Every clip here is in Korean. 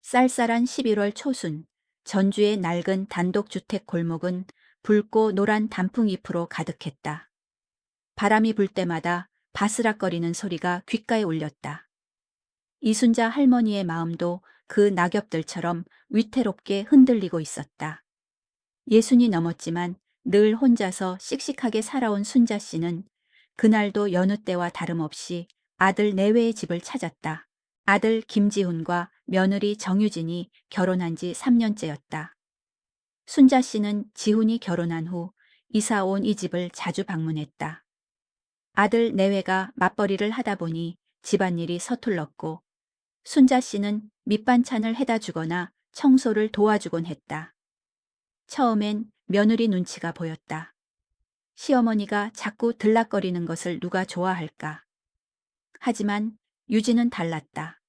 쌀쌀한 11월 초순, 전주의 낡은 단독주택 골목은 붉고 노란 단풍잎으로 가득했다. 바람이 불 때마다 바스락거리는 소리가 귓가에 울렸다. 이순자 할머니의 마음도 그 낙엽들처럼 위태롭게 흔들리고 있었다. 예순이 넘었지만 늘 혼자서 씩씩하게 살아온 순자 씨는 그날도 여느 때와 다름없이 아들 내외의 집을 찾았다. 아들 김지훈과 며느리 정유진이 결혼한 지 3년째였다. 순자 씨는 지훈이 결혼한 후 이사 온 이 집을 자주 방문했다. 아들 내외가 맞벌이를 하다 보니 집안일이 서툴렀고 순자 씨는 밑반찬을 해다 주거나 청소를 도와주곤 했다. 처음엔 며느리 눈치가 보였다. 시어머니가 자꾸 들락거리는 것을 누가 좋아할까. 하지만 유진은 달랐다.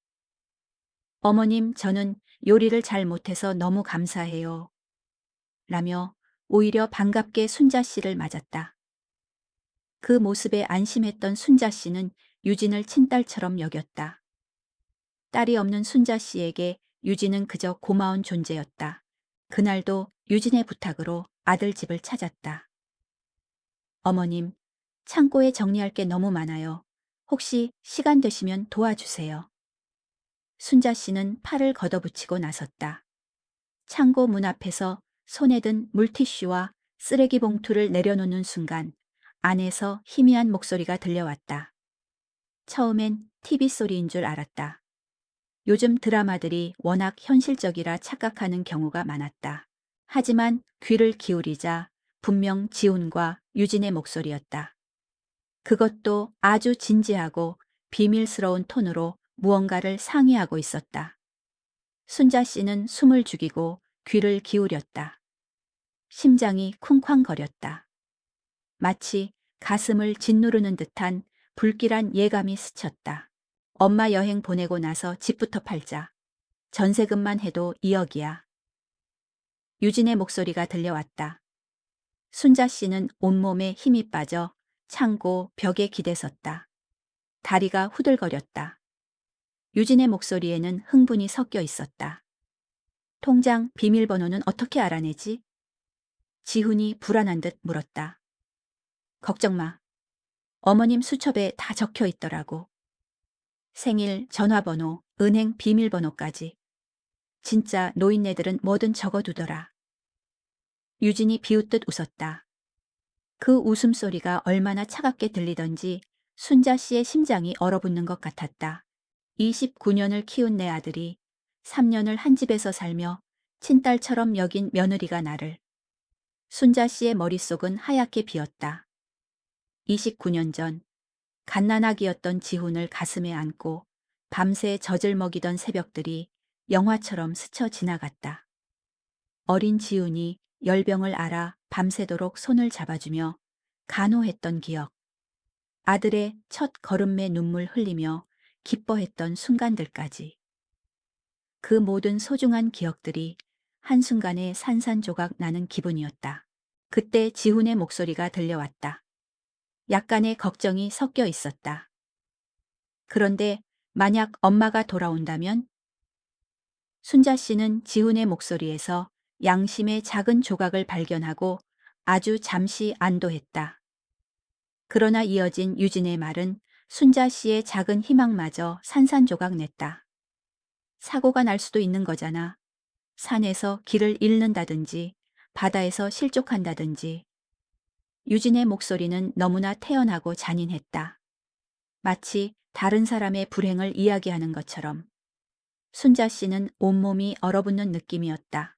어머님, 저는 요리를 잘 못해서 너무 감사해요. 라며 오히려 반갑게 순자 씨를 맞았다. 그 모습에 안심했던 순자 씨는 유진을 친딸처럼 여겼다. 딸이 없는 순자 씨에게 유진은 그저 고마운 존재였다. 그날도 유진의 부탁으로 아들 집을 찾았다. 어머님, 창고에 정리할 게 너무 많아요. 혹시 시간 되시면 도와주세요. 순자 씨는 팔을 걷어붙이고 나섰다. 창고 문 앞에서 손에 든 물티슈와 쓰레기 봉투를 내려놓는 순간 안에서 희미한 목소리가 들려왔다. 처음엔 TV 소리인 줄 알았다. 요즘 드라마들이 워낙 현실적이라 착각하는 경우가 많았다. 하지만 귀를 기울이자 분명 지훈과 유진의 목소리였다. 그것도 아주 진지하고 비밀스러운 톤으로 무언가를 상의하고 있었다. 순자 씨는 숨을 죽이고 귀를 기울였다. 심장이 쿵쾅거렸다. 마치 가슴을 짓누르는 듯한 불길한 예감이 스쳤다. 엄마 여행 보내고 나서 집부터 팔자. 전세금만 해도 2억이야. 유진의 목소리가 들려왔다. 순자 씨는 온몸에 힘이 빠져 창고 벽에 기대섰다. 다리가 후들거렸다. 유진의 목소리에는 흥분이 섞여 있었다. 통장 비밀번호는 어떻게 알아내지? 지훈이 불안한 듯 물었다. 걱정 마. 어머님 수첩에 다 적혀 있더라고. 생일, 전화번호, 은행 비밀번호까지. 진짜 노인네들은 뭐든 적어두더라. 유진이 비웃듯 웃었다. 그 웃음소리가 얼마나 차갑게 들리던지 순자 씨의 심장이 얼어붙는 것 같았다. 29년을 키운 내 아들이 3년을 한 집에서 살며 친딸처럼 여긴 며느리가 나를. 순자 씨의 머릿속은 하얗게 비었다. 29년 전 갓난아기였던 지훈을 가슴에 안고 밤새 젖을 먹이던 새벽들이 영화처럼 스쳐 지나갔다. 어린 지훈이 열병을 앓아 밤새도록 손을 잡아주며 간호했던 기억. 아들의 첫 걸음매 눈물 흘리며 기뻐했던 순간들까지. 그 모든 소중한 기억들이 한순간에 산산조각 나는 기분이었다. 그때 지훈의 목소리가 들려왔다. 약간의 걱정이 섞여 있었다. 그런데 만약 엄마가 돌아온다면? 순자 씨는 지훈의 목소리에서 양심의 작은 조각을 발견하고 아주 잠시 안도했다. 그러나 이어진 유진의 말은 순자 씨의 작은 희망마저 산산조각 냈다. 사고가 날 수도 있는 거잖아. 산에서 길을 잃는다든지 바다에서 실족한다든지. 유진의 목소리는 너무나 태연하고 잔인했다. 마치 다른 사람의 불행을 이야기하는 것처럼. 순자 씨는 온몸이 얼어붙는 느낌이었다.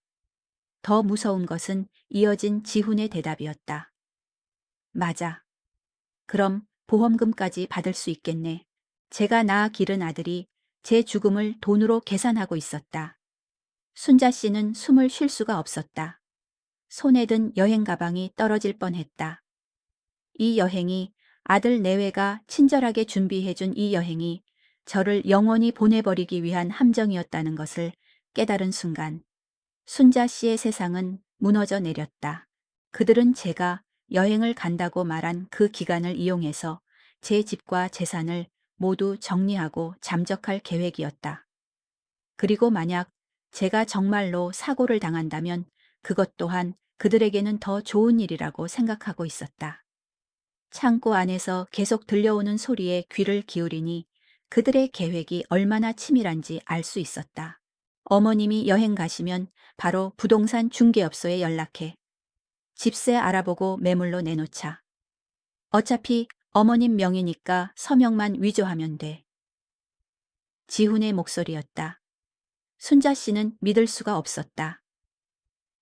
더 무서운 것은 이어진 지훈의 대답이었다. 맞아. 그럼 보험금까지 받을 수 있겠네. 제가 낳아 기른 아들이 제 죽음을 돈으로 계산하고 있었다. 순자 씨는 숨을 쉴 수가 없었다. 손에 든 여행 가방이 떨어질 뻔했다. 이 여행이 아들 내외가 친절하게 준비해준 이 여행이 저를 영원히 보내버리기 위한 함정이었다는 것을 깨달은 순간 순자 씨의 세상은 무너져 내렸다. 그들은 제가 여행을 간다고 말한 그 기간을 이용해서 제 집과 재산을 모두 정리하고 잠적할 계획이었다. 그리고 만약 제가 정말로 사고를 당한다면 그것 또한 그들에게는 더 좋은 일이라고 생각하고 있었다. 창고 안에서 계속 들려오는 소리에 귀를 기울이니 그들의 계획이 얼마나 치밀한지 알 수 있었다. 어머님이 여행 가시면 바로 부동산 중개업소에 연락해. 집세 알아보고 매물로 내놓자. 어차피 어머님 명의니까 서명만 위조하면 돼. 지훈의 목소리였다. 순자 씨는 믿을 수가 없었다.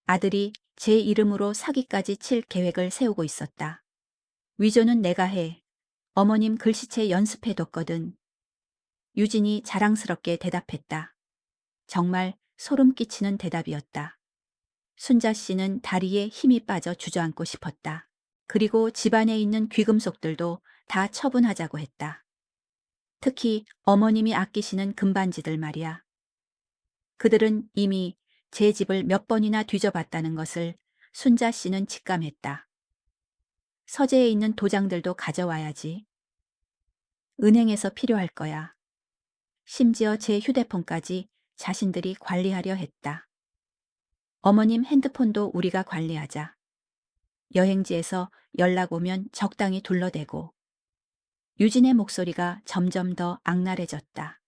아들이 제 이름으로 사기까지 칠 계획을 세우고 있었다. 위조는 내가 해. 어머님 글씨체 연습해뒀거든. 유진이 자랑스럽게 대답했다. 정말 소름 끼치는 대답이었다. 순자 씨는 다리에 힘이 빠져 주저앉고 싶었다. 그리고 집안에 있는 귀금속들도 다 처분하자고 했다. 특히 어머님이 아끼시는 금반지들 말이야. 그들은 이미 제 집을 몇 번이나 뒤져봤다는 것을 순자 씨는 직감했다. 서재에 있는 도장들도 가져와야지. 은행에서 필요할 거야. 심지어 제 휴대폰까지 자신들이 관리하려 했다. 어머님 핸드폰도 우리가 관리하자. 여행지에서 연락 오면 적당히 둘러대고. 유진의 목소리가 점점 더 악랄해졌다.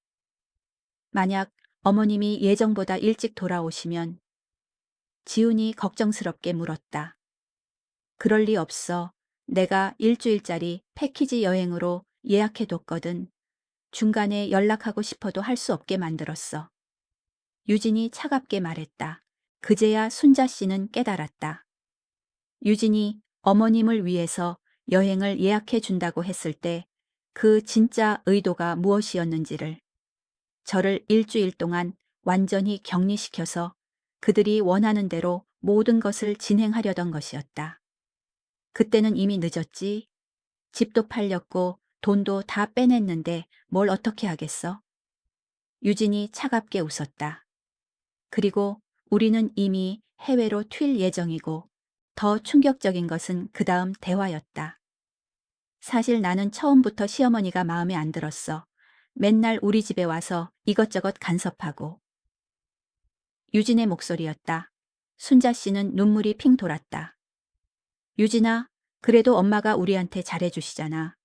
만약 어머님이 예정보다 일찍 돌아오시면 지훈이 걱정스럽게 물었다. 그럴 리 없어. 내가 일주일짜리 패키지 여행으로 예약해뒀거든. 중간에 연락하고 싶어도 할 수 없게 만들었어. 유진이 차갑게 말했다. 그제야 순자 씨는 깨달았다. 유진이 어머님을 위해서 여행을 예약해 준다고 했을 때 그 진짜 의도가 무엇이었는지를 저를 일주일 동안 완전히 격리시켜서 그들이 원하는 대로 모든 것을 진행하려던 것이었다. 그때는 이미 늦었지. 집도 팔렸고 돈도 다 빼냈는데 뭘 어떻게 하겠어? 유진이 차갑게 웃었다. 그리고 우리는 이미 해외로 튈 예정이고 더 충격적인 것은 그 다음 대화였다. 사실 나는 처음부터 시어머니가 마음에 안 들었어. 맨날 우리 집에 와서 이것저것 간섭하고. 유진의 목소리였다. 순자 씨는 눈물이 핑 돌았다. 유진아, 그래도 엄마가 우리한테 잘해주시잖아.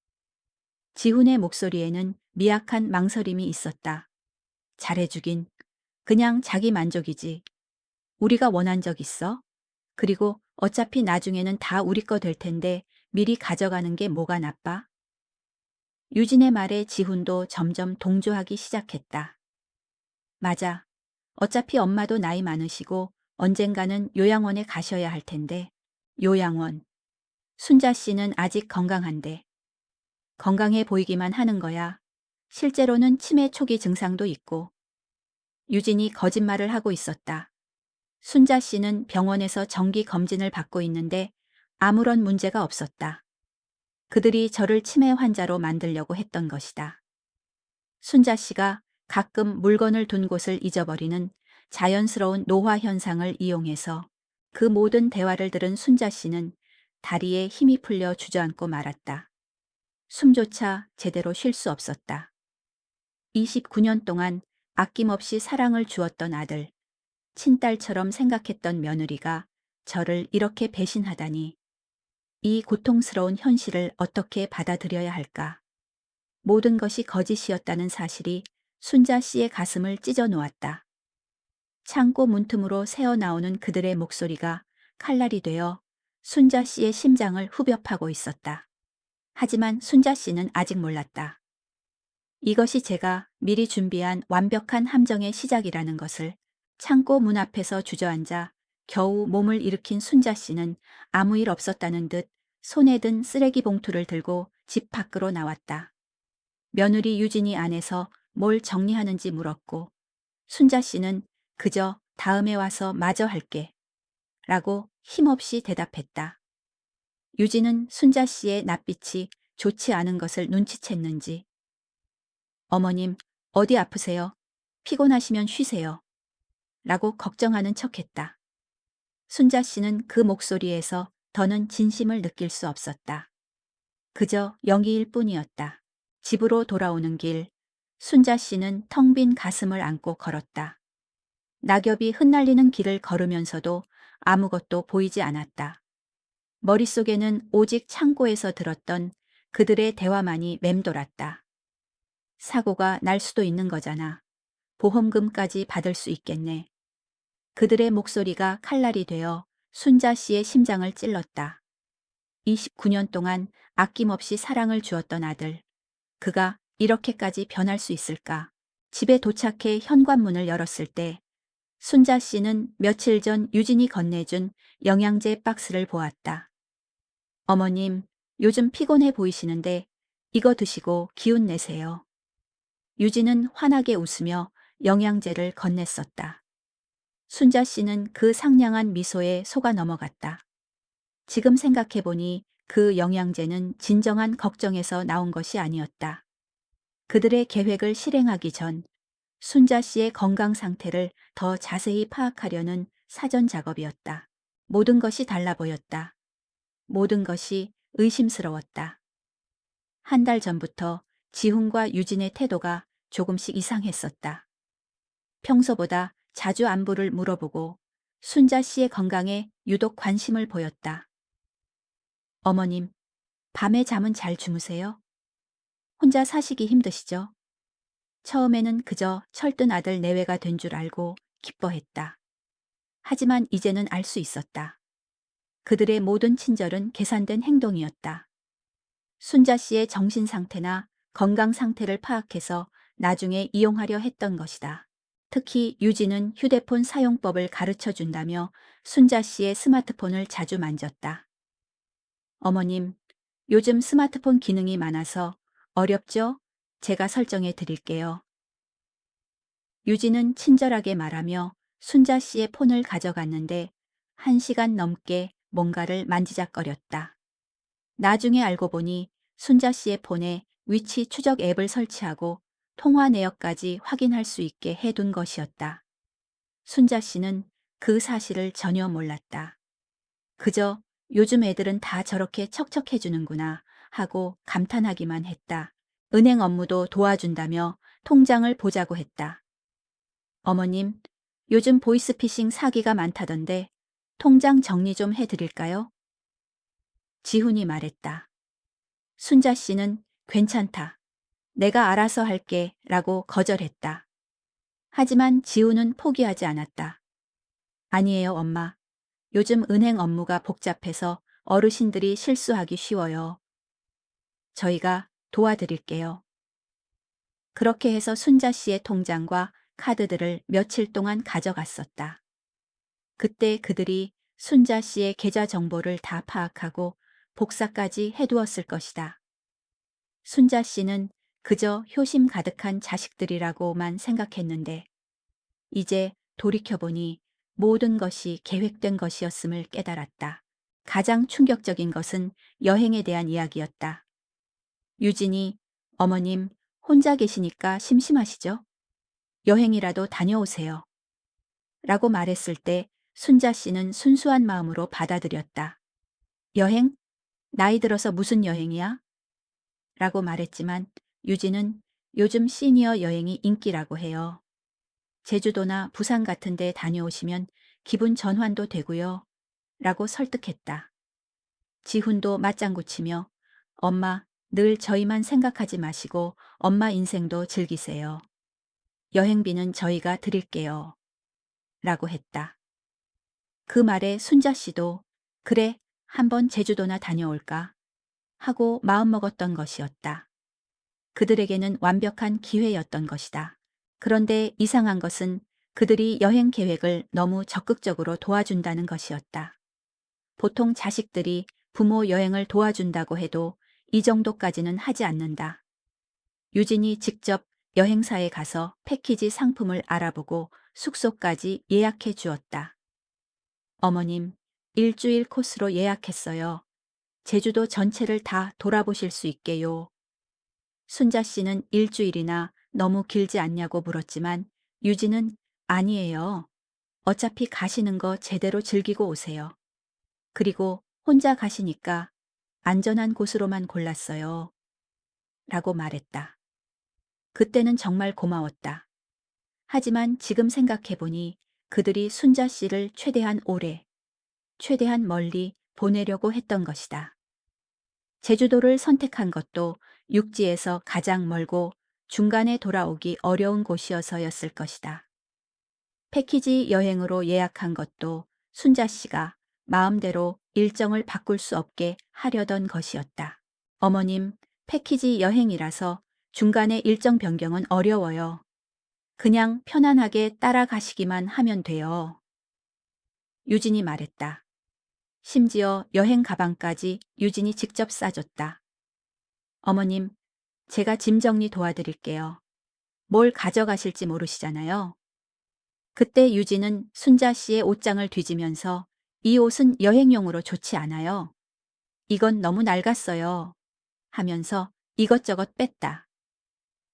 지훈의 목소리에는 미약한 망설임이 있었다. 잘해주긴. 그냥 자기 만족이지. 우리가 원한 적 있어? 그리고 어차피 나중에는 다 우리 거 될 텐데 미리 가져가는 게 뭐가 나빠? 유진의 말에 지훈도 점점 동조하기 시작했다. 맞아. 어차피 엄마도 나이 많으시고 언젠가는 요양원에 가셔야 할 텐데. 요양원. 순자 씨는 아직 건강한데. 건강해 보이기만 하는 거야. 실제로는 치매 초기 증상도 있고. 유진이 거짓말을 하고 있었다. 순자 씨는 병원에서 정기 검진을 받고 있는데 아무런 문제가 없었다. 그들이 저를 치매 환자로 만들려고 했던 것이다. 순자 씨가 가끔 물건을 둔 곳을 잊어버리는 자연스러운 노화 현상을 이용해서 그 모든 대화를 들은 순자 씨는 다리에 힘이 풀려 주저앉고 말았다. 숨조차 제대로 쉴 수 없었다. 29년 동안 아낌없이 사랑을 주었던 아들, 친딸처럼 생각했던 며느리가 저를 이렇게 배신하다니. 이 고통스러운 현실을 어떻게 받아들여야 할까? 모든 것이 거짓이었다는 사실이 순자 씨의 가슴을 찢어 놓았다. 창고 문틈으로 새어나오는 그들의 목소리가 칼날이 되어 순자 씨의 심장을 후벼 파고 있었다. 하지만 순자 씨는 아직 몰랐다. 이것이 제가 미리 준비한 완벽한 함정의 시작이라는 것을. 창고 문 앞에서 주저앉아 겨우 몸을 일으킨 순자 씨는 아무 일 없었다는 듯 손에 든 쓰레기 봉투를 들고 집 밖으로 나왔다. 며느리 유진이 안에서 뭘 정리하는지 물었고 순자 씨는 그저 다음에 와서 마저 할게 라고 힘없이 대답했다. 유진은 순자 씨의 낯빛이 좋지 않은 것을 눈치챘는지 어머님 어디 아프세요? 피곤하시면 쉬세요 라고 걱정하는 척했다. 순자 씨는 그 목소리에서 더는 진심을 느낄 수 없었다. 그저 연기일 뿐이었다. 집으로 돌아오는 길, 순자 씨는 텅 빈 가슴을 안고 걸었다. 낙엽이 흩날리는 길을 걸으면서도 아무것도 보이지 않았다. 머릿속에는 오직 창고에서 들었던 그들의 대화만이 맴돌았다. 사고가 날 수도 있는 거잖아. 보험금까지 받을 수 있겠네. 그들의 목소리가 칼날이 되어 순자 씨의 심장을 찔렀다. 29년 동안 아낌없이 사랑을 주었던 아들. 그가 이렇게까지 변할 수 있을까? 집에 도착해 현관문을 열었을 때 순자 씨는 며칠 전 유진이 건네준 영양제 박스를 보았다. 어머님, 요즘 피곤해 보이시는데 이거 드시고 기운 내세요. 유진은 환하게 웃으며 영양제를 건넸었다. 순자 씨는 그 상냥한 미소에 속아 넘어갔다. 지금 생각해보니 그 영양제는 진정한 걱정에서 나온 것이 아니었다. 그들의 계획을 실행하기 전 순자 씨의 건강 상태를 더 자세히 파악하려는 사전 작업이었다. 모든 것이 달라 보였다. 모든 것이 의심스러웠다. 한 달 전부터 지훈과 유진의 태도가 조금씩 이상했었다. 평소보다 자주 안부를 물어보고 순자 씨의 건강에 유독 관심을 보였다. 어머님, 밤에 잠은 잘 주무세요? 혼자 사시기 힘드시죠? 처음에는 그저 철든 아들 내외가 된 줄 알고 기뻐했다. 하지만 이제는 알 수 있었다. 그들의 모든 친절은 계산된 행동이었다. 순자 씨의 정신 상태나 건강 상태를 파악해서 나중에 이용하려 했던 것이다. 특히 유진은 휴대폰 사용법을 가르쳐 준다며 순자 씨의 스마트폰을 자주 만졌다. 어머님, 요즘 스마트폰 기능이 많아서 어렵죠? 제가 설정해 드릴게요. 유진은 친절하게 말하며 순자 씨의 폰을 가져갔는데 1시간 넘게 뭔가를 만지작거렸다. 나중에 알고 보니 순자 씨의 폰에 위치 추적 앱을 설치하고 통화 내역까지 확인할 수 있게 해둔 것이었다. 순자 씨는 그 사실을 전혀 몰랐다. 그저 요즘 애들은 다 저렇게 척척해주는구나 하고 감탄하기만 했다. 은행 업무도 도와준다며 통장을 보자고 했다. 어머님, 요즘 보이스피싱 사기가 많다던데 통장 정리 좀 해드릴까요? 지훈이 말했다. 순자 씨는 괜찮다. 내가 알아서 할게 라고 거절했다. 하지만 지훈은 포기하지 않았다. 아니에요, 엄마. 요즘 은행 업무가 복잡해서 어르신들이 실수하기 쉬워요. 저희가 도와드릴게요. 그렇게 해서 순자 씨의 통장과 카드들을 며칠 동안 가져갔었다. 그때 그들이 순자 씨의 계좌 정보를 다 파악하고 복사까지 해두었을 것이다. 순자 씨는 그저 효심 가득한 자식들이라고만 생각했는데 이제 돌이켜보니 모든 것이 계획된 것이었음을 깨달았다. 가장 충격적인 것은 여행에 대한 이야기였다. 유진이 어머님 혼자 계시니까 심심하시죠? 여행이라도 다녀오세요. 라고 말했을 때 순자 씨는 순수한 마음으로 받아들였다. 여행? 나이 들어서 무슨 여행이야? 라고 말했지만 유진은 요즘 시니어 여행이 인기라고 해요. 제주도나 부산 같은 데 다녀오시면 기분 전환도 되고요. 라고 설득했다. 지훈도 맞장구 치며 엄마 늘 저희만 생각하지 마시고 엄마 인생도 즐기세요. 여행비는 저희가 드릴게요. 라고 했다. 그 말에 순자 씨도 그래 한번 제주도나 다녀올까 하고 마음먹었던 것이었다. 그들에게는 완벽한 기회였던 것이다. 그런데 이상한 것은 그들이 여행 계획을 너무 적극적으로 도와준다는 것이었다. 보통 자식들이 부모 여행을 도와준다고 해도 이 정도까지는 하지 않는다. 유진이 직접 여행사에 가서 패키지 상품을 알아보고 숙소까지 예약해 주었다. 어머님, 일주일 코스로 예약했어요. 제주도 전체를 다 돌아보실 수 있게요. 순자 씨는 일주일이나 너무 길지 않냐고 물었지만 유진은 아니에요. 어차피 가시는 거 제대로 즐기고 오세요. 그리고 혼자 가시니까 안전한 곳으로만 골랐어요. 라고 말했다. 그때는 정말 고마웠다. 하지만 지금 생각해보니 그들이 순자 씨를 최대한 오래, 최대한 멀리 보내려고 했던 것이다. 제주도를 선택한 것도 육지에서 가장 멀고 중간에 돌아오기 어려운 곳이어서였을 것이다. 패키지 여행으로 예약한 것도 순자 씨가 마음대로 일정을 바꿀 수 없게 하려던 것이었다. 어머님, 패키지 여행이라서 중간에 일정 변경은 어려워요. 그냥 편안하게 따라가시기만 하면 돼요. 유진이 말했다. 심지어 여행 가방까지 유진이 직접 싸줬다. 어머님, 제가 짐 정리 도와드릴게요. 뭘 가져가실지 모르시잖아요. 그때 유진은 순자 씨의 옷장을 뒤지면서 이 옷은 여행용으로 좋지 않아요. 이건 너무 낡았어요. 하면서 이것저것 뺐다.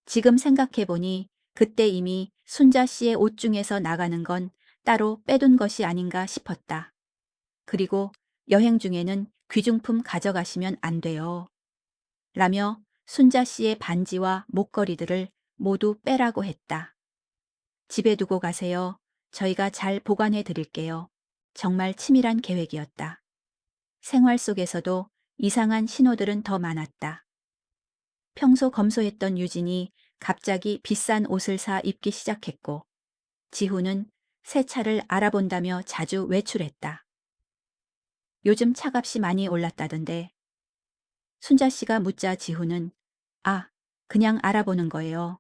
지금 생각해보니 그때 이미 순자 씨의 옷 중에서 나가는 건 따로 빼둔 것이 아닌가 싶었다. 그리고 여행 중에는 귀중품 가져가시면 안 돼요. 라며 순자 씨의 반지와 목걸이들을 모두 빼라고 했다. 집에 두고 가세요. 저희가 잘 보관해 드릴게요. 정말 치밀한 계획이었다. 생활 속에서도 이상한 신호들은 더 많았다. 평소 검소했던 유진이 갑자기 비싼 옷을 사 입기 시작했고, 지훈은 새 차를 알아본다며 자주 외출했다. 요즘 차값이 많이 올랐다던데. 순자 씨가 묻자 지훈은 아, 그냥 알아보는 거예요.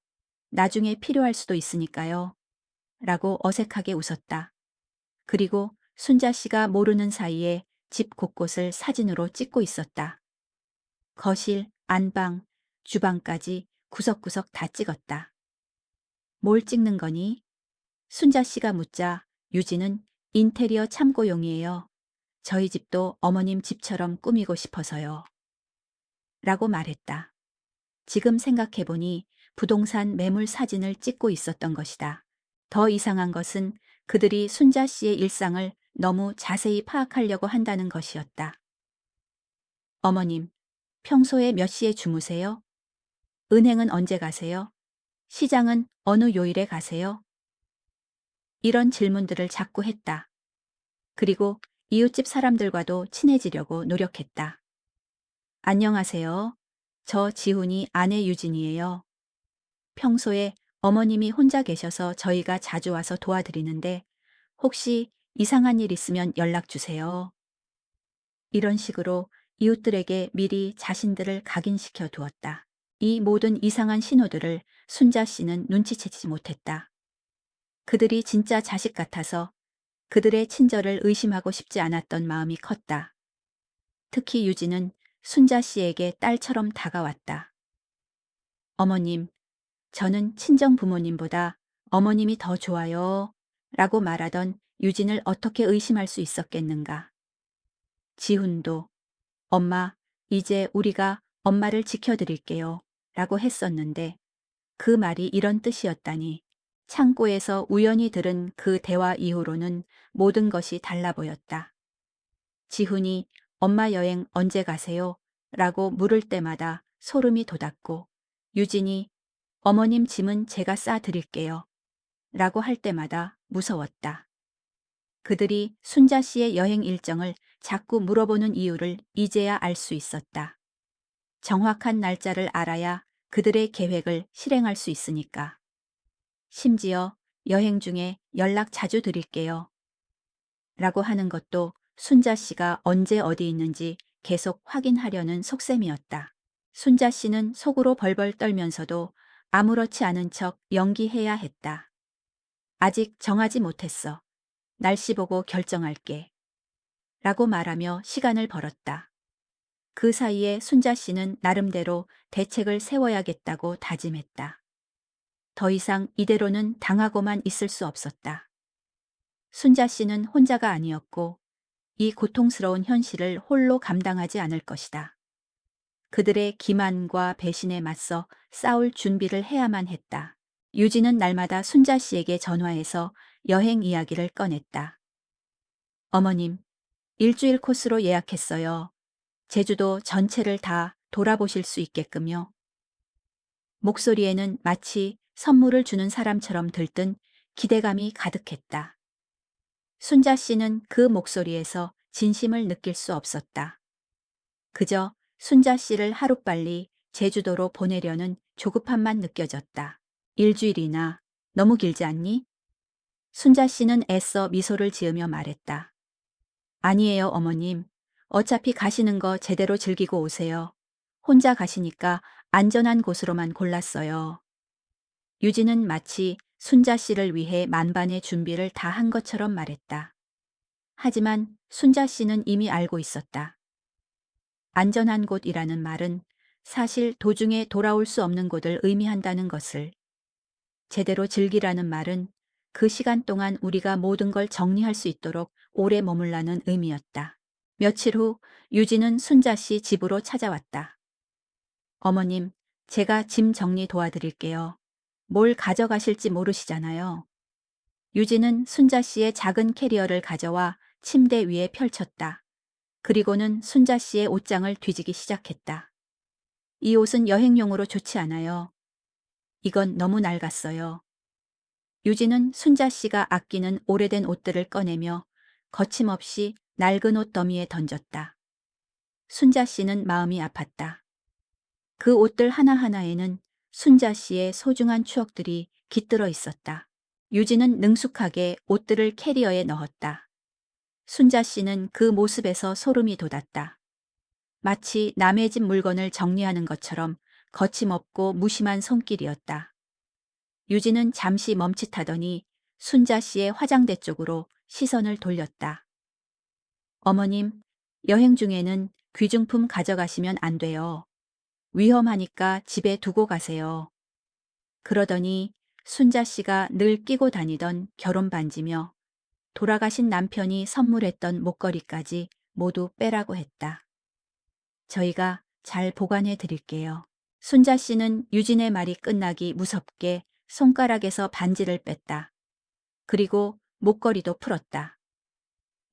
나중에 필요할 수도 있으니까요. 라고 어색하게 웃었다. 그리고 순자 씨가 모르는 사이에 집 곳곳을 사진으로 찍고 있었다. 거실, 안방, 주방까지 구석구석 다 찍었다. 뭘 찍는 거니? 순자 씨가 묻자 유진은 인테리어 참고용이에요. 저희 집도 어머님 집처럼 꾸미고 싶어서요. 라고 말했다. 지금 생각해보니 부동산 매물 사진을 찍고 있었던 것이다. 더 이상한 것은 그들이 순자 씨의 일상을 너무 자세히 파악하려고 한다는 것이었다. 어머님, 평소에 몇 시에 주무세요? 은행은 언제 가세요? 시장은 어느 요일에 가세요? 이런 질문들을 자꾸 했다. 그리고 이웃집 사람들과도 친해지려고 노력했다. 안녕하세요. 저 지훈이 아내 유진이에요. 평소에 어머님이 혼자 계셔서 저희가 자주 와서 도와드리는데 혹시 이상한 일 있으면 연락 주세요. 이런 식으로 이웃들에게 미리 자신들을 각인시켜 두었다. 이 모든 이상한 신호들을 순자 씨는 눈치채지 못했다. 그들이 진짜 자식 같아서 그들의 친절을 의심하고 싶지 않았던 마음이 컸다. 특히 유진은 순자 씨에게 딸처럼 다가왔다. 어머님, 저는 친정 부모님보다 어머님이 더 좋아요. 라고 말하던 유진을 어떻게 의심할 수 있었겠는가. 지훈도 엄마, 이제 우리가 엄마를 지켜드릴게요. 라고 했었는데 그 말이 이런 뜻이었다니. 창고에서 우연히 들은 그 대화 이후로는 모든 것이 달라 보였다. 지훈이 엄마 여행 언제 가세요? 라고 물을 때마다 소름이 돋았고 유진이 어머님 짐은 제가 싸드릴게요. 라고 할 때마다 무서웠다. 그들이 순자 씨의 여행 일정을 자꾸 물어보는 이유를 이제야 알 수 있었다. 정확한 날짜를 알아야 그들의 계획을 실행할 수 있으니까. 심지어 여행 중에 연락 자주 드릴게요. 라고 하는 것도 순자 씨가 언제 어디 있는지 계속 확인하려는 속셈이었다. 순자 씨는 속으로 벌벌 떨면서도 아무렇지 않은 척 연기해야 했다. 아직 정하지 못했어. 날씨 보고 결정할게. 라고 말하며 시간을 벌었다. 그 사이에 순자 씨는 나름대로 대책을 세워야겠다고 다짐했다. 더 이상 이대로는 당하고만 있을 수 없었다. 순자 씨는 혼자가 아니었고 이 고통스러운 현실을 홀로 감당하지 않을 것이다. 그들의 기만과 배신에 맞서 싸울 준비를 해야만 했다. 유진은 날마다 순자 씨에게 전화해서 여행 이야기를 꺼냈다. 어머님, 일주일 코스로 예약했어요. 제주도 전체를 다 돌아보실 수 있게끔요. 목소리에는 마치 선물을 주는 사람처럼 들뜬 기대감이 가득했다. 순자 씨는 그 목소리에서 진심을 느낄 수 없었다. 그저 순자 씨를 하루빨리 제주도로 보내려는 조급함만 느껴졌다. 일주일이나 너무 길지 않니? 순자 씨는 애써 미소를 지으며 말했다. 아니에요, 어머님. 어차피 가시는 거 제대로 즐기고 오세요. 혼자 가시니까 안전한 곳으로만 골랐어요. 유진은 마치 순자 씨를 위해 만반의 준비를 다 한 것처럼 말했다. 하지만 순자 씨는 이미 알고 있었다. 안전한 곳이라는 말은 사실 도중에 돌아올 수 없는 곳을 의미한다는 것을. 제대로 즐기라는 말은 그 시간 동안 우리가 모든 걸 정리할 수 있도록 오래 머물라는 의미였다. 며칠 후 유진은 순자 씨 집으로 찾아왔다. 어머님, 제가 짐 정리 도와드릴게요. 뭘 가져가실지 모르시잖아요. 유진은 순자 씨의 작은 캐리어를 가져와 침대 위에 펼쳤다. 그리고는 순자 씨의 옷장을 뒤지기 시작했다. 이 옷은 여행용으로 좋지 않아요. 이건 너무 낡았어요. 유진은 순자 씨가 아끼는 오래된 옷들을 꺼내며 거침없이 낡은 옷 더미에 던졌다. 순자 씨는 마음이 아팠다. 그 옷들 하나하나에는 순자 씨의 소중한 추억들이 깃들어 있었다. 유진은 능숙하게 옷들을 캐리어에 넣었다. 순자 씨는 그 모습에서 소름이 돋았다. 마치 남의 집 물건을 정리하는 것처럼 거침없고 무심한 손길이었다. 유진은 잠시 멈칫하더니 순자 씨의 화장대 쪽으로 시선을 돌렸다. 어머님, 여행 중에는 귀중품 가져가시면 안 돼요. 위험하니까 집에 두고 가세요. 그러더니 순자 씨가 늘 끼고 다니던 결혼 반지며 돌아가신 남편이 선물했던 목걸이까지 모두 빼라고 했다. 저희가 잘 보관해 드릴게요. 순자 씨는 유진의 말이 끝나기 무섭게 손가락에서 반지를 뺐다. 그리고 목걸이도 풀었다.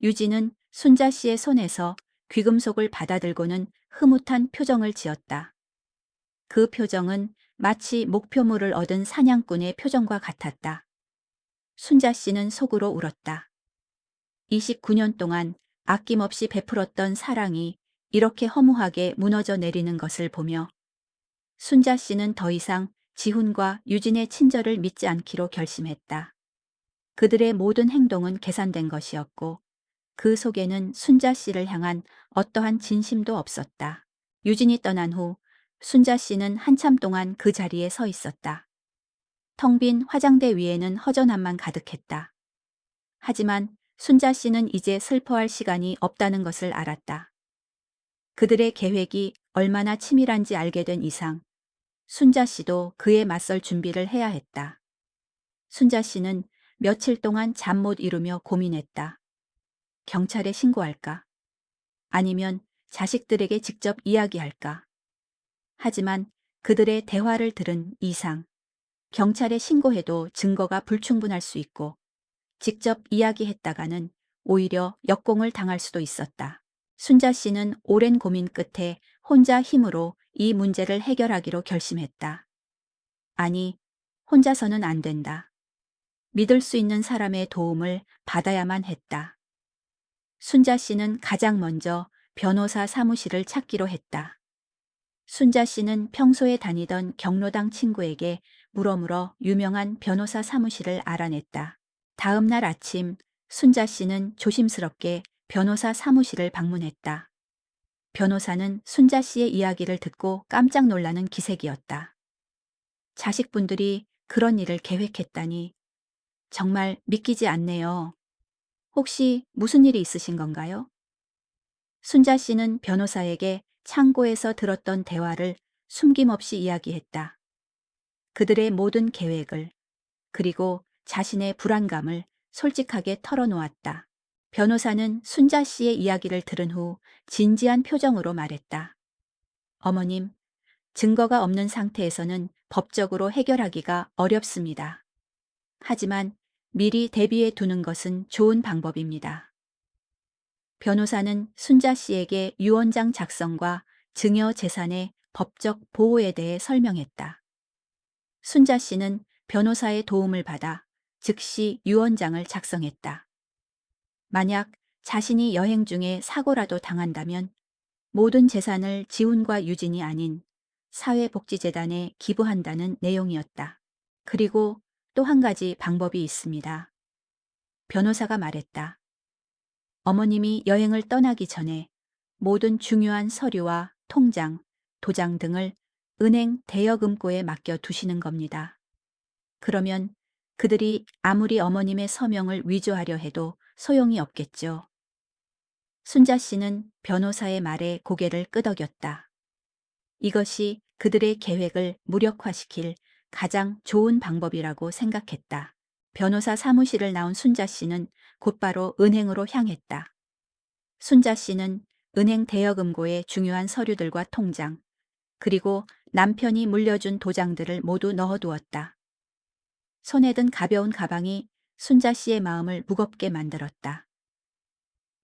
유진은 순자 씨의 손에서 귀금속을 받아들고는 흐뭇한 표정을 지었다. 그 표정은 마치 목표물을 얻은 사냥꾼의 표정과 같았다. 순자 씨는 속으로 울었다. 29년 동안 아낌없이 베풀었던 사랑이 이렇게 허무하게 무너져 내리는 것을 보며 순자 씨는 더 이상 지훈과 유진의 친절을 믿지 않기로 결심했다. 그들의 모든 행동은 계산된 것이었고 그 속에는 순자 씨를 향한 어떠한 진심도 없었다. 유진이 떠난 후 순자 씨는 한참 동안 그 자리에 서 있었다. 텅 빈 화장대 위에는 허전함만 가득했다. 하지만 순자 씨는 이제 슬퍼할 시간이 없다는 것을 알았다. 그들의 계획이 얼마나 치밀한지 알게 된 이상 순자 씨도 그에 맞설 준비를 해야 했다. 순자 씨는 며칠 동안 잠 못 이루며 고민했다. 경찰에 신고할까? 아니면 자식들에게 직접 이야기할까? 하지만 그들의 대화를 들은 이상 경찰에 신고해도 증거가 불충분할 수 있고 직접 이야기했다가는 오히려 역공을 당할 수도 있었다. 순자 씨는 오랜 고민 끝에 혼자 힘으로 이 문제를 해결하기로 결심했다. 아니, 혼자서는 안 된다. 믿을 수 있는 사람의 도움을 받아야만 했다. 순자 씨는 가장 먼저 변호사 사무실을 찾기로 했다. 순자 씨는 평소에 다니던 경로당 친구에게 물어물어 유명한 변호사 사무실을 알아냈다. 다음 날 아침 순자 씨는 조심스럽게 변호사 사무실을 방문했다. 변호사는 순자 씨의 이야기를 듣고 깜짝 놀라는 기색이었다. 자식분들이 그런 일을 계획했다니 정말 믿기지 않네요. 혹시 무슨 일이 있으신 건가요? 순자 씨는 변호사에게 창고에서 들었던 대화를 숨김없이 이야기했다. 그들의 모든 계획을, 그리고 자신의 불안감을 솔직하게 털어놓았다. 변호사는 순자 씨의 이야기를 들은 후 진지한 표정으로 말했다. 어머님, 증거가 없는 상태에서는 법적으로 해결하기가 어렵습니다. 하지만 미리 대비해 두는 것은 좋은 방법입니다. 변호사는 순자 씨에게 유언장 작성과 증여 재산의 법적 보호에 대해 설명했다. 순자 씨는 변호사의 도움을 받아 즉시 유언장을 작성했다. 만약 자신이 여행 중에 사고라도 당한다면 모든 재산을 지훈과 유진이 아닌 사회복지재단에 기부한다는 내용이었다. 그리고 또 한 가지 방법이 있습니다. 변호사가 말했다. 어머님이 여행을 떠나기 전에 모든 중요한 서류와 통장, 도장 등을 은행 대여금고에 맡겨 두시는 겁니다. 그러면 그들이 아무리 어머님의 서명을 위조하려 해도 소용이 없겠죠. 순자 씨는 변호사의 말에 고개를 끄덕였다. 이것이 그들의 계획을 무력화시킬 가장 좋은 방법이라고 생각했다. 변호사 사무실을 나온 순자 씨는 곧바로 은행으로 향했다. 순자 씨는 은행 대여금고에 중요한 서류들과 통장, 그리고 남편이 물려준 도장들을 모두 넣어두었다. 손에 든 가벼운 가방이 순자 씨의 마음을 무겁게 만들었다.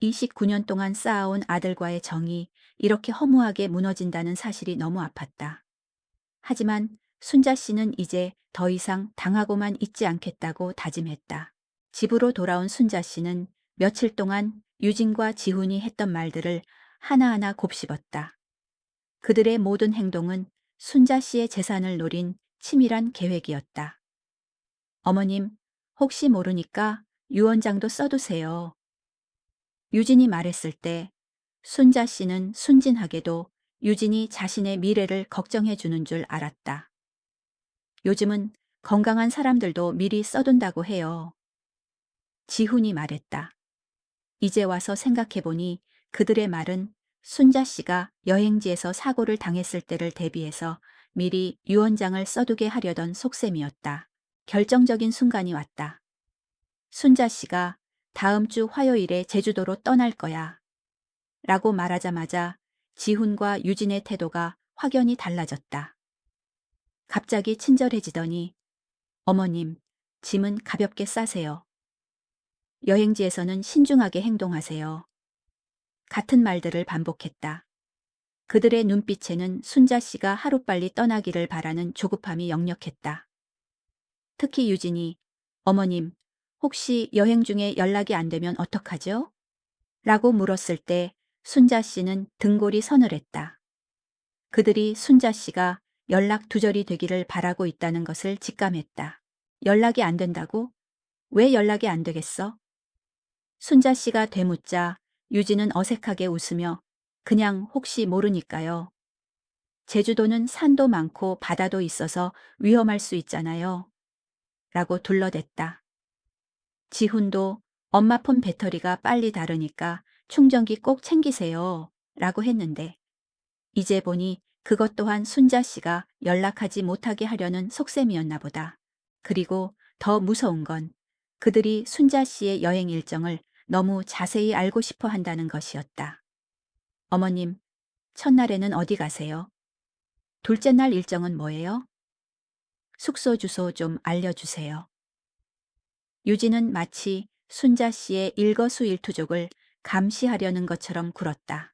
29년 동안 쌓아온 아들과의 정이 이렇게 허무하게 무너진다는 사실이 너무 아팠다. 하지만 순자 씨는 이제 더 이상 당하고만 있지 않겠다고 다짐했다. 집으로 돌아온 순자 씨는 며칠 동안 유진과 지훈이 했던 말들을 하나하나 곱씹었다. 그들의 모든 행동은 순자 씨의 재산을 노린 치밀한 계획이었다. 어머님, 혹시 모르니까 유언장도 써두세요. 유진이 말했을 때 순자 씨는 순진하게도 유진이 자신의 미래를 걱정해 주는 줄 알았다. 요즘은 건강한 사람들도 미리 써둔다고 해요. 지훈이 말했다. 이제 와서 생각해보니 그들의 말은 순자 씨가 여행지에서 사고를 당했을 때를 대비해서 미리 유언장을 써두게 하려던 속셈이었다. 결정적인 순간이 왔다. 순자 씨가 다음 주 화요일에 제주도로 떠날 거야. 라고 말하자마자 지훈과 유진의 태도가 확연히 달라졌다. 갑자기 친절해지더니 어머님, 짐은 가볍게 싸세요. 여행지에서는 신중하게 행동하세요. 같은 말들을 반복했다. 그들의 눈빛에는 순자 씨가 하루빨리 떠나기를 바라는 조급함이 역력했다. 특히 유진이 어머님, 혹시 여행 중에 연락이 안 되면 어떡하죠? 라고 물었을 때 순자 씨는 등골이 서늘했다. 그들이 순자 씨가 연락 두절이 되기를 바라고 있다는 것을 직감했다. 연락이 안 된다고? 왜 연락이 안 되겠어? 순자 씨가 되묻자 유진은 어색하게 웃으며 그냥 혹시 모르니까요. 제주도는 산도 많고 바다도 있어서 위험할 수 있잖아요. 라고 둘러댔다. 지훈도 엄마 폰 배터리가 빨리 닳으니까 충전기 꼭 챙기세요. 라고 했는데 이제 보니 그것 또한 순자 씨가 연락하지 못하게 하려는 속셈이었나 보다. 그리고 더 무서운 건 그들이 순자 씨의 여행 일정을 너무 자세히 알고 싶어 한다는 것이었다. 어머님, 첫날에는 어디 가세요? 둘째 날 일정은 뭐예요? 숙소 주소 좀 알려주세요. 유진은 마치 순자 씨의 일거수일투족을 감시하려는 것처럼 굴었다.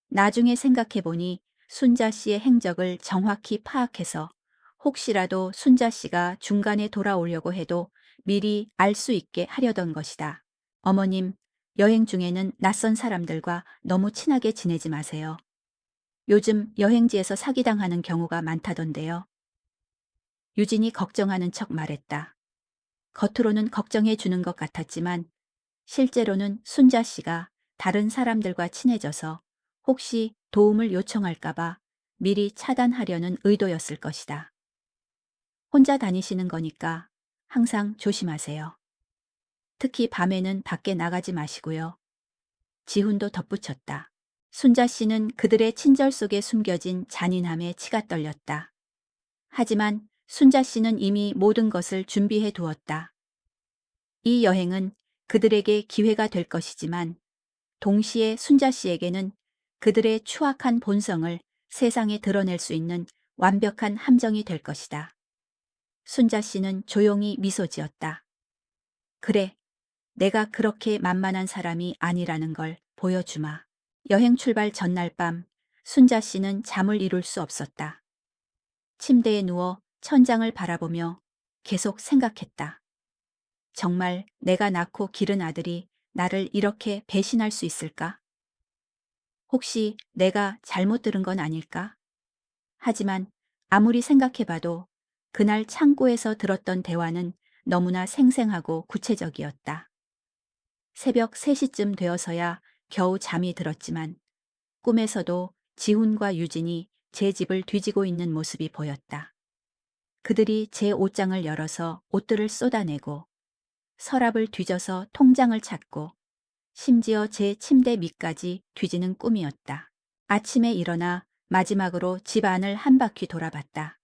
나중에 생각해보니 순자 씨의 행적을 정확히 파악해서 혹시라도 순자 씨가 중간에 돌아오려고 해도 미리 알 수 있게 하려던 것이다. 어머님, 여행 중에는 낯선 사람들과 너무 친하게 지내지 마세요. 요즘 여행지에서 사기당하는 경우가 많다던데요. 유진이 걱정하는 척 말했다. 겉으로는 걱정해 주는 것 같았지만 실제로는 순자 씨가 다른 사람들과 친해져서 혹시 도움을 요청할까봐 미리 차단하려는 의도였을 것이다. 혼자 다니시는 거니까 항상 조심하세요. 특히 밤에는 밖에 나가지 마시고요. 지훈도 덧붙였다. 순자 씨는 그들의 친절 속에 숨겨진 잔인함에 치가 떨렸다. 하지만 순자 씨는 이미 모든 것을 준비해 두었다. 이 여행은 그들에게 기회가 될 것이지만 동시에 순자 씨에게는 그들의 추악한 본성을 세상에 드러낼 수 있는 완벽한 함정이 될 것이다. 순자 씨는 조용히 미소 지었다. 그래, 내가 그렇게 만만한 사람이 아니라는 걸 보여주마. 여행 출발 전날 밤 순자 씨는 잠을 이룰 수 없었다. 침대에 누워 천장을 바라보며 계속 생각했다. 정말 내가 낳고 기른 아들이 나를 이렇게 배신할 수 있을까? 혹시 내가 잘못 들은 건 아닐까? 하지만 아무리 생각해봐도 그날 창고에서 들었던 대화는 너무나 생생하고 구체적이었다. 새벽 3시쯤 되어서야 겨우 잠이 들었지만 꿈에서도 지훈과 유진이 제 집을 뒤지고 있는 모습이 보였다. 그들이 제 옷장을 열어서 옷들을 쏟아내고 서랍을 뒤져서 통장을 찾고 심지어 제 침대 밑까지 뒤지는 꿈이었다. 아침에 일어나 마지막으로 집 안을 한 바퀴 돌아봤다.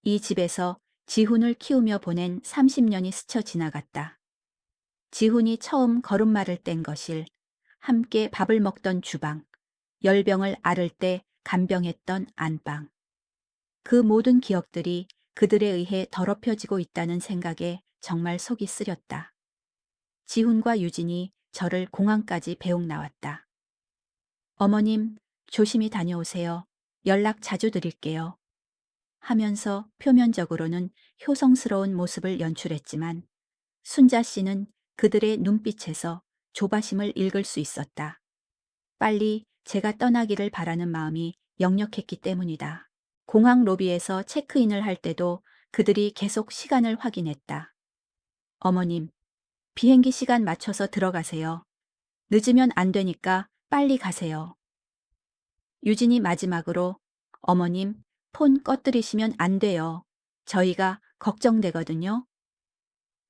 이 집에서 지훈을 키우며 보낸 30년이 스쳐 지나갔다. 지훈이 처음 걸음마를 뗀 거실, 함께 밥을 먹던 주방, 열병을 앓을 때 간병했던 안방. 그 모든 기억들이 그들에 의해 더럽혀지고 있다는 생각에 정말 속이 쓰렸다. 지훈과 유진이 저를 공항까지 배웅 나왔다. 어머님, 조심히 다녀오세요. 연락 자주 드릴게요. 하면서 표면적으로는 효성스러운 모습을 연출했지만 순자 씨는 그들의 눈빛에서 조바심을 읽을 수 있었다. 빨리 제가 떠나기를 바라는 마음이 역력했기 때문이다. 공항 로비에서 체크인을 할 때도 그들이 계속 시간을 확인했다. 어머님, 비행기 시간 맞춰서 들어가세요. 늦으면 안 되니까 빨리 가세요. 유진이 마지막으로 어머님, 폰 꺼뜨리시면 안 돼요. 저희가 걱정되거든요.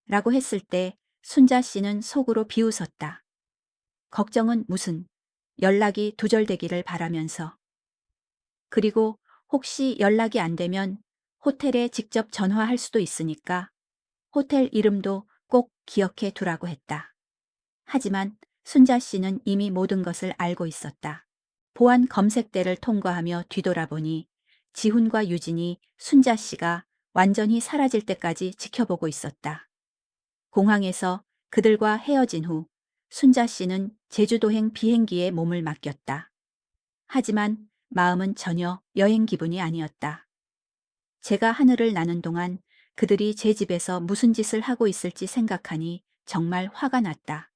라고 했을 때 순자 씨는 속으로 비웃었다. 걱정은 무슨, 연락이 두절되기를 바라면서. 그리고 혹시 연락이 안 되면 호텔에 직접 전화할 수도 있으니까 호텔 이름도 꼭 기억해 두라고 했다. 하지만 순자 씨는 이미 모든 것을 알고 있었다. 보안 검색대를 통과하며 뒤돌아보니 지훈과 유진이 순자 씨가 완전히 사라질 때까지 지켜보고 있었다. 공항에서 그들과 헤어진 후 순자 씨는 제주도행 비행기에 몸을 맡겼다. 하지만 마음은 전혀 여행 기분이 아니었다. 제가 하늘을 나는 동안 그들이 제 집에서 무슨 짓을 하고 있을지 생각하니 정말 화가 났다.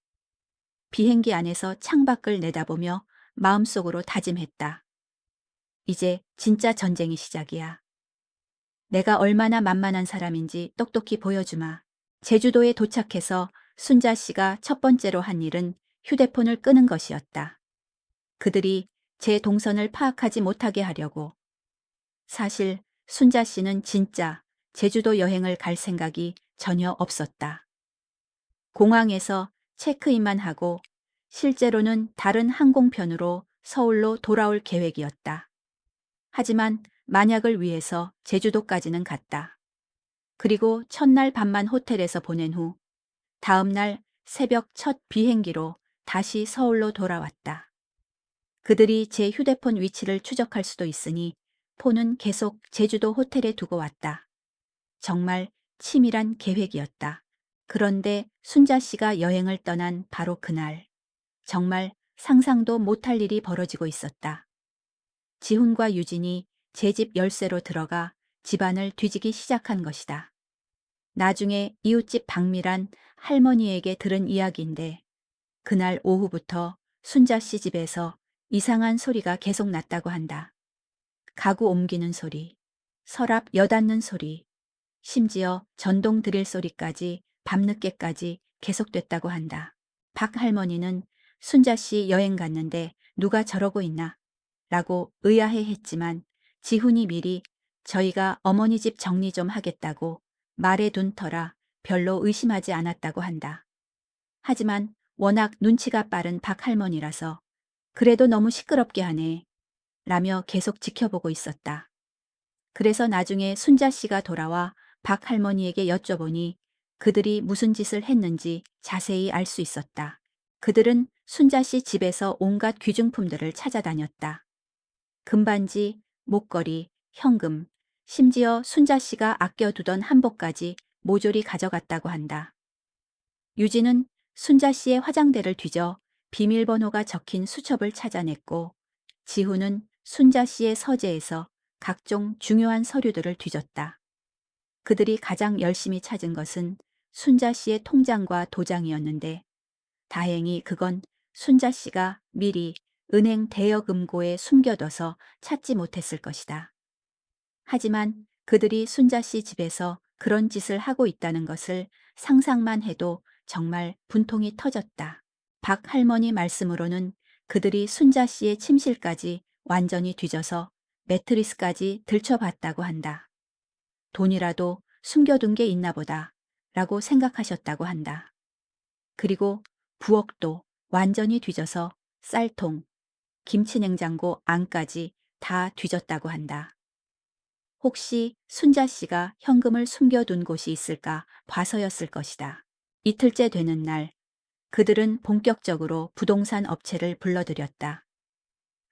비행기 안에서 창밖을 내다보며 마음속으로 다짐했다. 이제 진짜 전쟁이 시작이야. 내가 얼마나 만만한 사람인지 똑똑히 보여주마. 제주도에 도착해서 순자 씨가 첫 번째로 한 일은 휴대폰을 끄는 것이었다. 그들이 제 동선을 파악하지 못하게 하려고. 사실 순자 씨는 진짜 제주도 여행을 갈 생각이 전혀 없었다. 공항에서 체크인만 하고 실제로는 다른 항공편으로 서울로 돌아올 계획이었다. 하지만 만약을 위해서 제주도까지는 갔다. 그리고 첫날 밤만 호텔에서 보낸 후 다음 날 새벽 첫 비행기로 다시 서울로 돌아왔다. 그들이 제 휴대폰 위치를 추적할 수도 있으니 폰은 계속 제주도 호텔에 두고 왔다. 정말 치밀한 계획이었다. 그런데 순자 씨가 여행을 떠난 바로 그날, 정말 상상도 못할 일이 벌어지고 있었다. 지훈과 유진이 제 집 열쇠로 들어가 집안을 뒤지기 시작한 것이다. 나중에 이웃집 박미란 할머니에게 들은 이야기인데 그날 오후부터 순자 씨 집에서 이상한 소리가 계속 났다고 한다. 가구 옮기는 소리, 서랍 여닫는 소리, 심지어 전동 드릴 소리까지 밤늦게까지 계속됐다고 한다. 박 할머니는 순자 씨 여행 갔는데 누가 저러고 있나? 라고 의아해했지만 지훈이 미리 저희가 어머니 집 정리 좀 하겠다고 말해둔 터라 별로 의심하지 않았다고 한다. 하지만 워낙 눈치가 빠른 박 할머니라서 그래도 너무 시끄럽게 하네 라며 계속 지켜보고 있었다. 그래서 나중에 순자 씨가 돌아와 박 할머니에게 여쭤보니 그들이 무슨 짓을 했는지 자세히 알 수 있었다. 그들은 순자 씨 집에서 온갖 귀중품들을 찾아다녔다. 금반지, 목걸이, 현금, 심지어 순자 씨가 아껴두던 한복까지 모조리 가져갔다고 한다. 유진은 순자 씨의 화장대를 뒤져 비밀번호가 적힌 수첩을 찾아냈고 지훈은 순자 씨의 서재에서 각종 중요한 서류들을 뒤졌다. 그들이 가장 열심히 찾은 것은 순자 씨의 통장과 도장이었는데 다행히 그건 순자 씨가 미리 은행 대여금고에 숨겨둬서 찾지 못했을 것이다. 하지만 그들이 순자 씨 집에서 그런 짓을 하고 있다는 것을 상상만 해도 정말 분통이 터졌다. 박 할머니 말씀으로는 그들이 순자 씨의 침실까지 완전히 뒤져서 매트리스까지 들춰봤다고 한다. 돈이라도 숨겨둔 게 있나 보다 라고 생각하셨다고 한다. 그리고 부엌도 완전히 뒤져서 쌀통, 김치냉장고 안까지 다 뒤졌다고 한다. 혹시 순자 씨가 현금을 숨겨둔 곳이 있을까 봐서였을 것이다. 이틀째 되는 날, 그들은 본격적으로 부동산 업체를 불러들였다.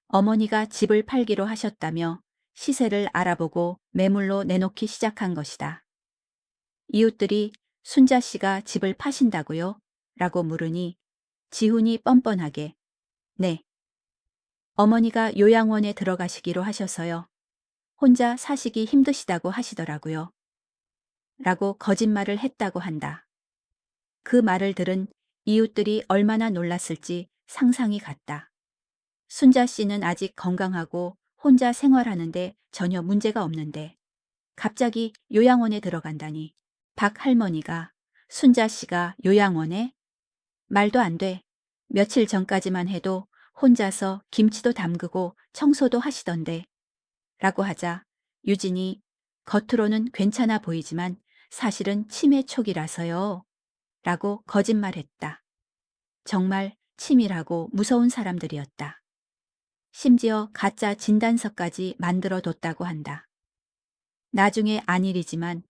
어머니가 집을 팔기로 하셨다며 시세를 알아보고 매물로 내놓기 시작한 것이다. 이웃들이 순자 씨가 집을 파신다고요? 라고 물으니 지훈이 뻔뻔하게 네. 어머니가 요양원에 들어가시기로 하셔서요. 혼자 사시기 힘드시다고 하시더라고요. 라고 거짓말을 했다고 한다. 그 말을 들은 이웃들이 얼마나 놀랐을지 상상이 갔다. 순자 씨는 아직 건강하고 혼자 생활하는데 전혀 문제가 없는데 갑자기 요양원에 들어간다니. 박 할머니가 순자 씨가 요양원에? 말도 안 돼. 며칠 전까지만 해도 혼자서 김치도 담그고 청소도 하시던데. 라고 하자 유진이 겉으로는 괜찮아 보이지만 사실은 치매 초기라서요. 라고 거짓말했다. 정말 치밀하고 무서운 사람들이었다. 심지어 가짜 진단서까지 만들어 뒀다고 한다. 나중에 안 일이지만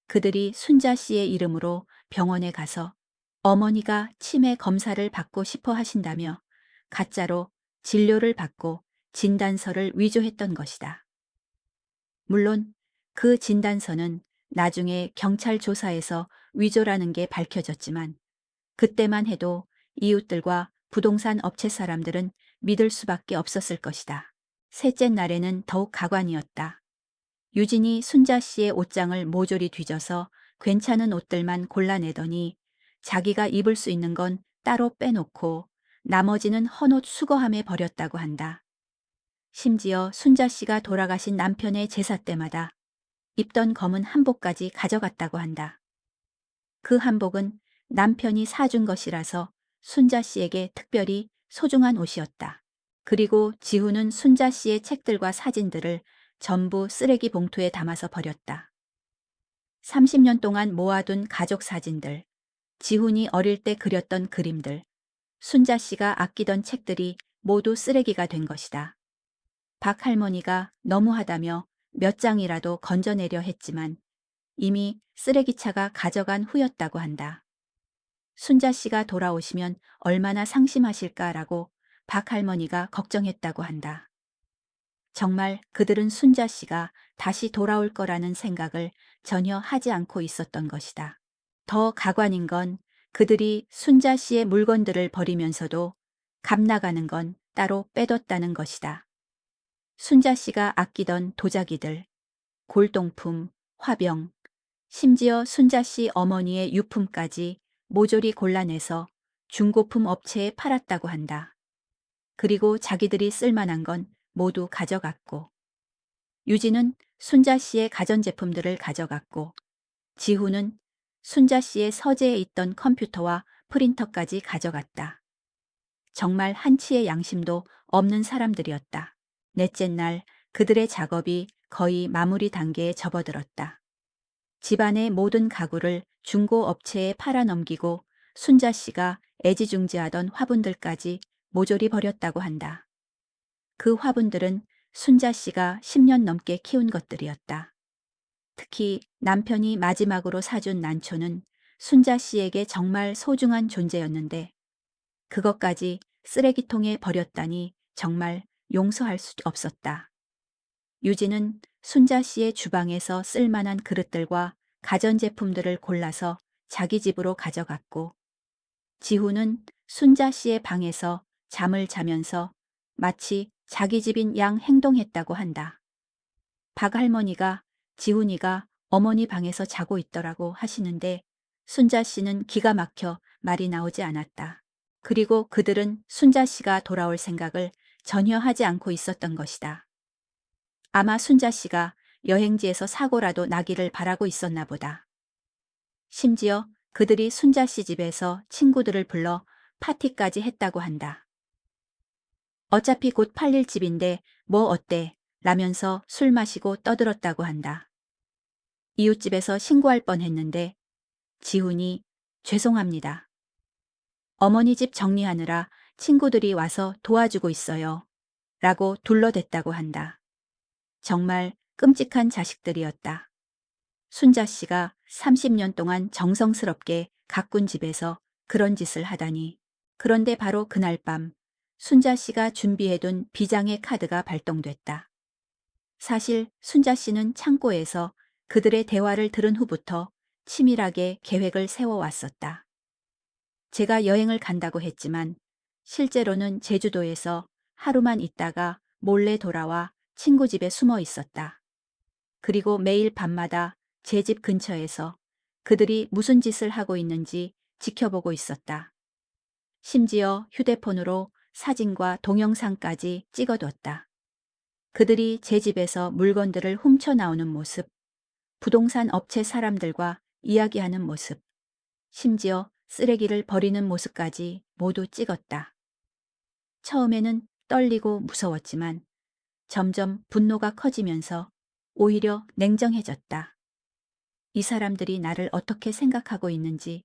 그들이 순자 씨의 이름으로 병원에 가서 어머니가 치매 검사를 받고 싶어 하신다며 가짜로 진료를 받고 진단서를 위조했던 것이다. 물론 그 진단서는 나중에 경찰 조사에서 위조라는 게 밝혀졌지만 그때만 해도 이웃들과 부동산 업체 사람들은 믿을 수밖에 없었을 것이다. 셋째 날에는 더욱 가관이었다. 유진이 순자 씨의 옷장을 모조리 뒤져서 괜찮은 옷들만 골라내더니 자기가 입을 수 있는 건 따로 빼놓고 나머지는 헌옷 수거함에 버렸다고 한다. 심지어 순자 씨가 돌아가신 남편의 제사 때마다 입던 검은 한복까지 가져갔다고 한다. 그 한복은 남편이 사준 것이라서 순자 씨에게 특별히 소중한 옷이었다. 그리고 지훈은 순자 씨의 책들과 사진들을 전부 쓰레기 봉투에 담아서 버렸다. 30년 동안 모아둔 가족 사진들, 지훈이 어릴 때 그렸던 그림들, 순자 씨가 아끼던 책들이 모두 쓰레기가 된 것이다. 박 할머니가 너무하다며 몇 장이라도 건져내려 했지만 이미 쓰레기차가 가져간 후였다고 한다. 순자 씨가 돌아오시면 얼마나 상심하실까라고 박 할머니가 걱정했다고 한다. 정말 그들은 순자 씨가 다시 돌아올 거라는 생각을 전혀 하지 않고 있었던 것이다. 더 가관인 건 그들이 순자 씨의 물건들을 버리면서도 값 나가는 건 따로 빼뒀다는 것이다. 순자 씨가 아끼던 도자기들, 골동품, 화병, 심지어 순자 씨 어머니의 유품까지 모조리 골라내서 중고품 업체에 팔았다고 한다. 그리고 자기들이 쓸만한 건 모두 가져갔고, 유진은 순자 씨의 가전제품들을 가져갔고, 지훈은 순자 씨의 서재에 있던 컴퓨터와 프린터까지 가져갔다. 정말 한치의 양심도 없는 사람들이었다. 넷째 날 그들의 작업이 거의 마무리 단계에 접어들었다. 집안의 모든 가구를 중고 업체에 팔아넘기고 순자 씨가 애지중지하던 화분들까지 모조리 버렸다고 한다. 그 화분들은 순자 씨가 10년 넘게 키운 것들이었다. 특히 남편이 마지막으로 사준 난초는 순자 씨에게 정말 소중한 존재였는데 그것까지 쓰레기통에 버렸다니 정말 용서할 수 없었다. 유진은 순자 씨의 주방에서 쓸만한 그릇들과 가전제품들을 골라서 자기 집으로 가져갔고 지훈은 순자 씨의 방에서 잠을 자면서 마치 자기 집인 양 행동했다고 한다. 박 할머니가 지훈이가 어머니 방에서 자고 있더라고 하시는데 순자 씨는 기가 막혀 말이 나오지 않았다. 그리고 그들은 순자 씨가 돌아올 생각을 전혀 하지 않고 있었던 것이다. 아마 순자 씨가 여행지에서 사고라도 나기를 바라고 있었나 보다. 심지어 그들이 순자 씨 집에서 친구들을 불러 파티까지 했다고 한다. 어차피 곧 팔릴 집인데 뭐 어때? 라면서 술 마시고 떠들었다고 한다. 이웃집에서 신고할 뻔했는데 지훈이 죄송합니다. 어머니 집 정리하느라 친구들이 와서 도와주고 있어요. 라고 둘러댔다고 한다. 정말 끔찍한 자식들이었다. 순자 씨가 30년 동안 정성스럽게 가꾼 집에서 그런 짓을 하다니. 그런데 바로 그날 밤 순자 씨가 준비해둔 비장의 카드가 발동됐다. 사실 순자 씨는 창고에서 그들의 대화를 들은 후부터 치밀하게 계획을 세워왔었다. 제가 여행을 간다고 했지만 실제로는 제주도에서 하루만 있다가 몰래 돌아와 친구 집에 숨어 있었다. 그리고 매일 밤마다 제 집 근처에서 그들이 무슨 짓을 하고 있는지 지켜보고 있었다. 심지어 휴대폰으로 사진과 동영상까지 찍어뒀다. 그들이 제 집에서 물건들을 훔쳐 나오는 모습, 부동산 업체 사람들과 이야기하는 모습, 심지어 쓰레기를 버리는 모습까지 모두 찍었다. 처음에는 떨리고 무서웠지만 점점 분노가 커지면서 오히려 냉정해졌다. 이 사람들이 나를 어떻게 생각하고 있는지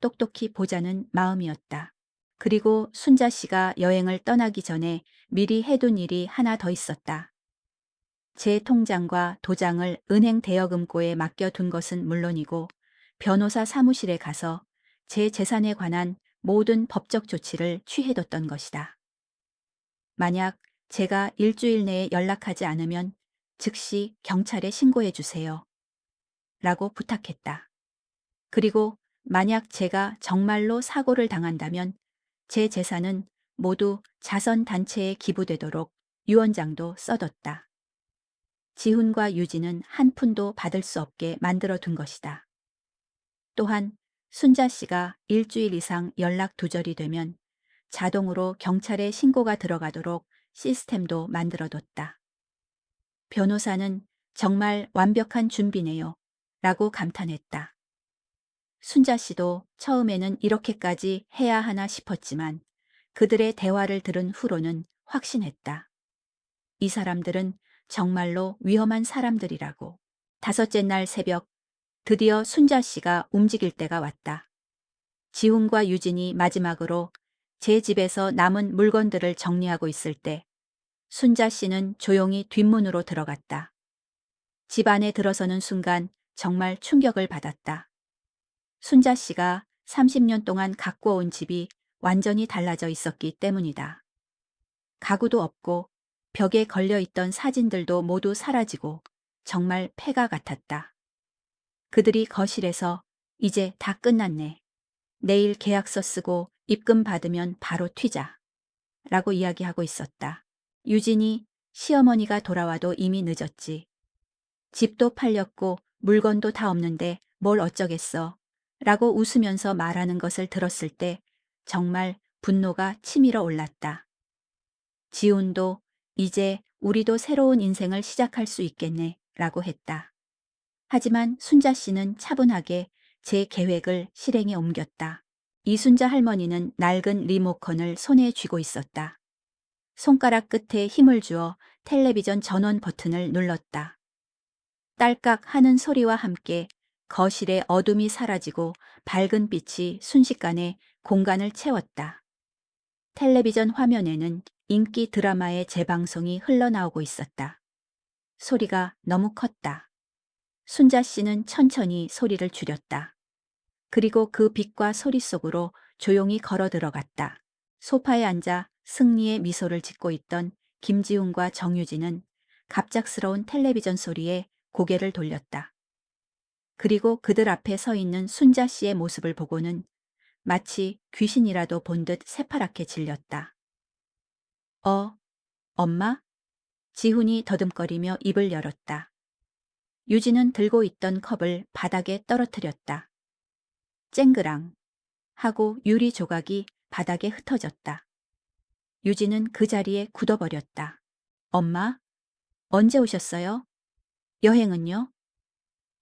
똑똑히 보자는 마음이었다. 그리고 순자 씨가 여행을 떠나기 전에 미리 해둔 일이 하나 더 있었다. 제 통장과 도장을 은행 대여금고에 맡겨둔 것은 물론이고 변호사 사무실에 가서 제 재산에 관한 모든 법적 조치를 취해뒀던 것이다. 만약 제가 일주일 내에 연락하지 않으면 즉시 경찰에 신고해 주세요. 라고 부탁했다. 그리고 만약 제가 정말로 사고를 당한다면 제 재산은 모두 자선단체에 기부되도록 유언장도 써뒀다. 지훈과 유진은 한 푼도 받을 수 없게 만들어 둔 것이다. 또한 순자 씨가 일주일 이상 연락 두절이 되면 자동으로 경찰에 신고가 들어가도록 시스템도 만들어뒀다. 변호사는 정말 완벽한 준비네요. 라고 감탄했다. 순자 씨도 처음에는 이렇게까지 해야 하나 싶었지만 그들의 대화를 들은 후로는 확신했다. 이 사람들은 정말로 위험한 사람들이라고. 다섯째 날 새벽 드디어 순자 씨가 움직일 때가 왔다. 지훈과 유진이 마지막으로 제 집에서 남은 물건들을 정리하고 있을 때 순자 씨는 조용히 뒷문으로 들어갔다. 집 안에 들어서는 순간 정말 충격을 받았다. 순자 씨가 30년 동안 가꾸어 온 집이 완전히 달라져 있었기 때문이다. 가구도 없고 벽에 걸려있던 사진들도 모두 사라지고 정말 폐가 같았다. 그들이 거실에서 이제 다 끝났네. 내일 계약서 쓰고 입금 받으면 바로 튀자. 라고 이야기하고 있었다. 유진이 시어머니가 돌아와도 이미 늦었지. 집도 팔렸고 물건도 다 없는데 뭘 어쩌겠어. 라고 웃으면서 말하는 것을 들었을 때 정말 분노가 치밀어 올랐다. 지훈도 이제 우리도 새로운 인생을 시작할 수 있겠네. 라고 했다. 하지만 순자 씨는 차분하게 제 계획을 실행에 옮겼다. 이순자 할머니는 낡은 리모컨을 손에 쥐고 있었다. 손가락 끝에 힘을 주어 텔레비전 전원 버튼을 눌렀다. 딸깍 하는 소리와 함께 거실의 어둠이 사라지고 밝은 빛이 순식간에 공간을 채웠다. 텔레비전 화면에는 인기 드라마의 재방송이 흘러나오고 있었다. 소리가 너무 컸다. 순자 씨는 천천히 소리를 줄였다. 그리고 그 빛과 소리 속으로 조용히 걸어 들어갔다. 소파에 앉아 승리의 미소를 짓고 있던 김지훈과 정유진은 갑작스러운 텔레비전 소리에 고개를 돌렸다. 그리고 그들 앞에 서 있는 순자 씨의 모습을 보고는 마치 귀신이라도 본 듯 새파랗게 질렸다. 엄마? 지훈이 더듬거리며 입을 열었다. 유진은 들고 있던 컵을 바닥에 떨어뜨렸다. 쨍그랑 하고 유리 조각이 바닥에 흩어졌다. 유진은 그 자리에 굳어버렸다. 엄마? 언제 오셨어요? 여행은요?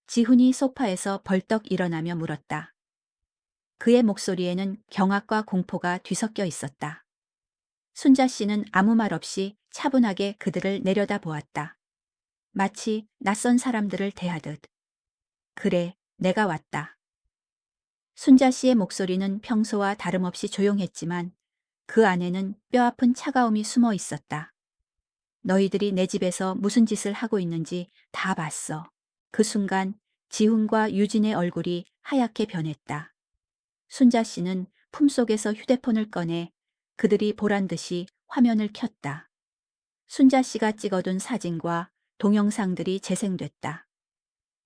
지훈이 소파에서 벌떡 일어나며 물었다. 그의 목소리에는 경악과 공포가 뒤섞여 있었다. 순자 씨는 아무 말 없이 차분하게 그들을 내려다 보았다. 마치 낯선 사람들을 대하듯. 그래, 내가 왔다. 순자 씨의 목소리는 평소와 다름없이 조용했지만 그 안에는 뼈아픈 차가움이 숨어 있었다. 너희들이 내 집에서 무슨 짓을 하고 있는지 다 봤어. 그 순간 지훈과 유진의 얼굴이 하얗게 변했다. 순자 씨는 품속에서 휴대폰을 꺼내 그들이 보란 듯이 화면을 켰다. 순자 씨가 찍어둔 사진과 동영상들이 재생됐다.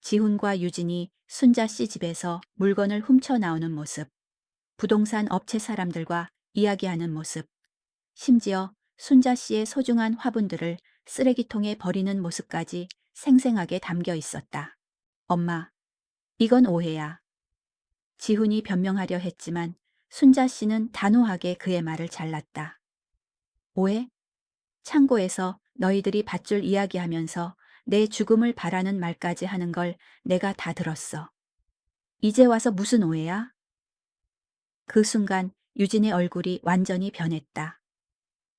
지훈과 유진이 순자 씨 집에서 물건을 훔쳐 나오는 모습, 부동산 업체 사람들과 이야기하는 모습, 심지어 순자 씨의 소중한 화분들을 쓰레기통에 버리는 모습까지 생생하게 담겨 있었다. 엄마, 이건 오해야. 지훈이 변명하려 했지만 순자 씨는 단호하게 그의 말을 잘랐다. 오해? 창고에서 너희들이 밧줄 이야기하면서 내 죽음을 바라는 말까지 하는 걸 내가 다 들었어. 이제 와서 무슨 오해야? 그 순간 유진의 얼굴이 완전히 변했다.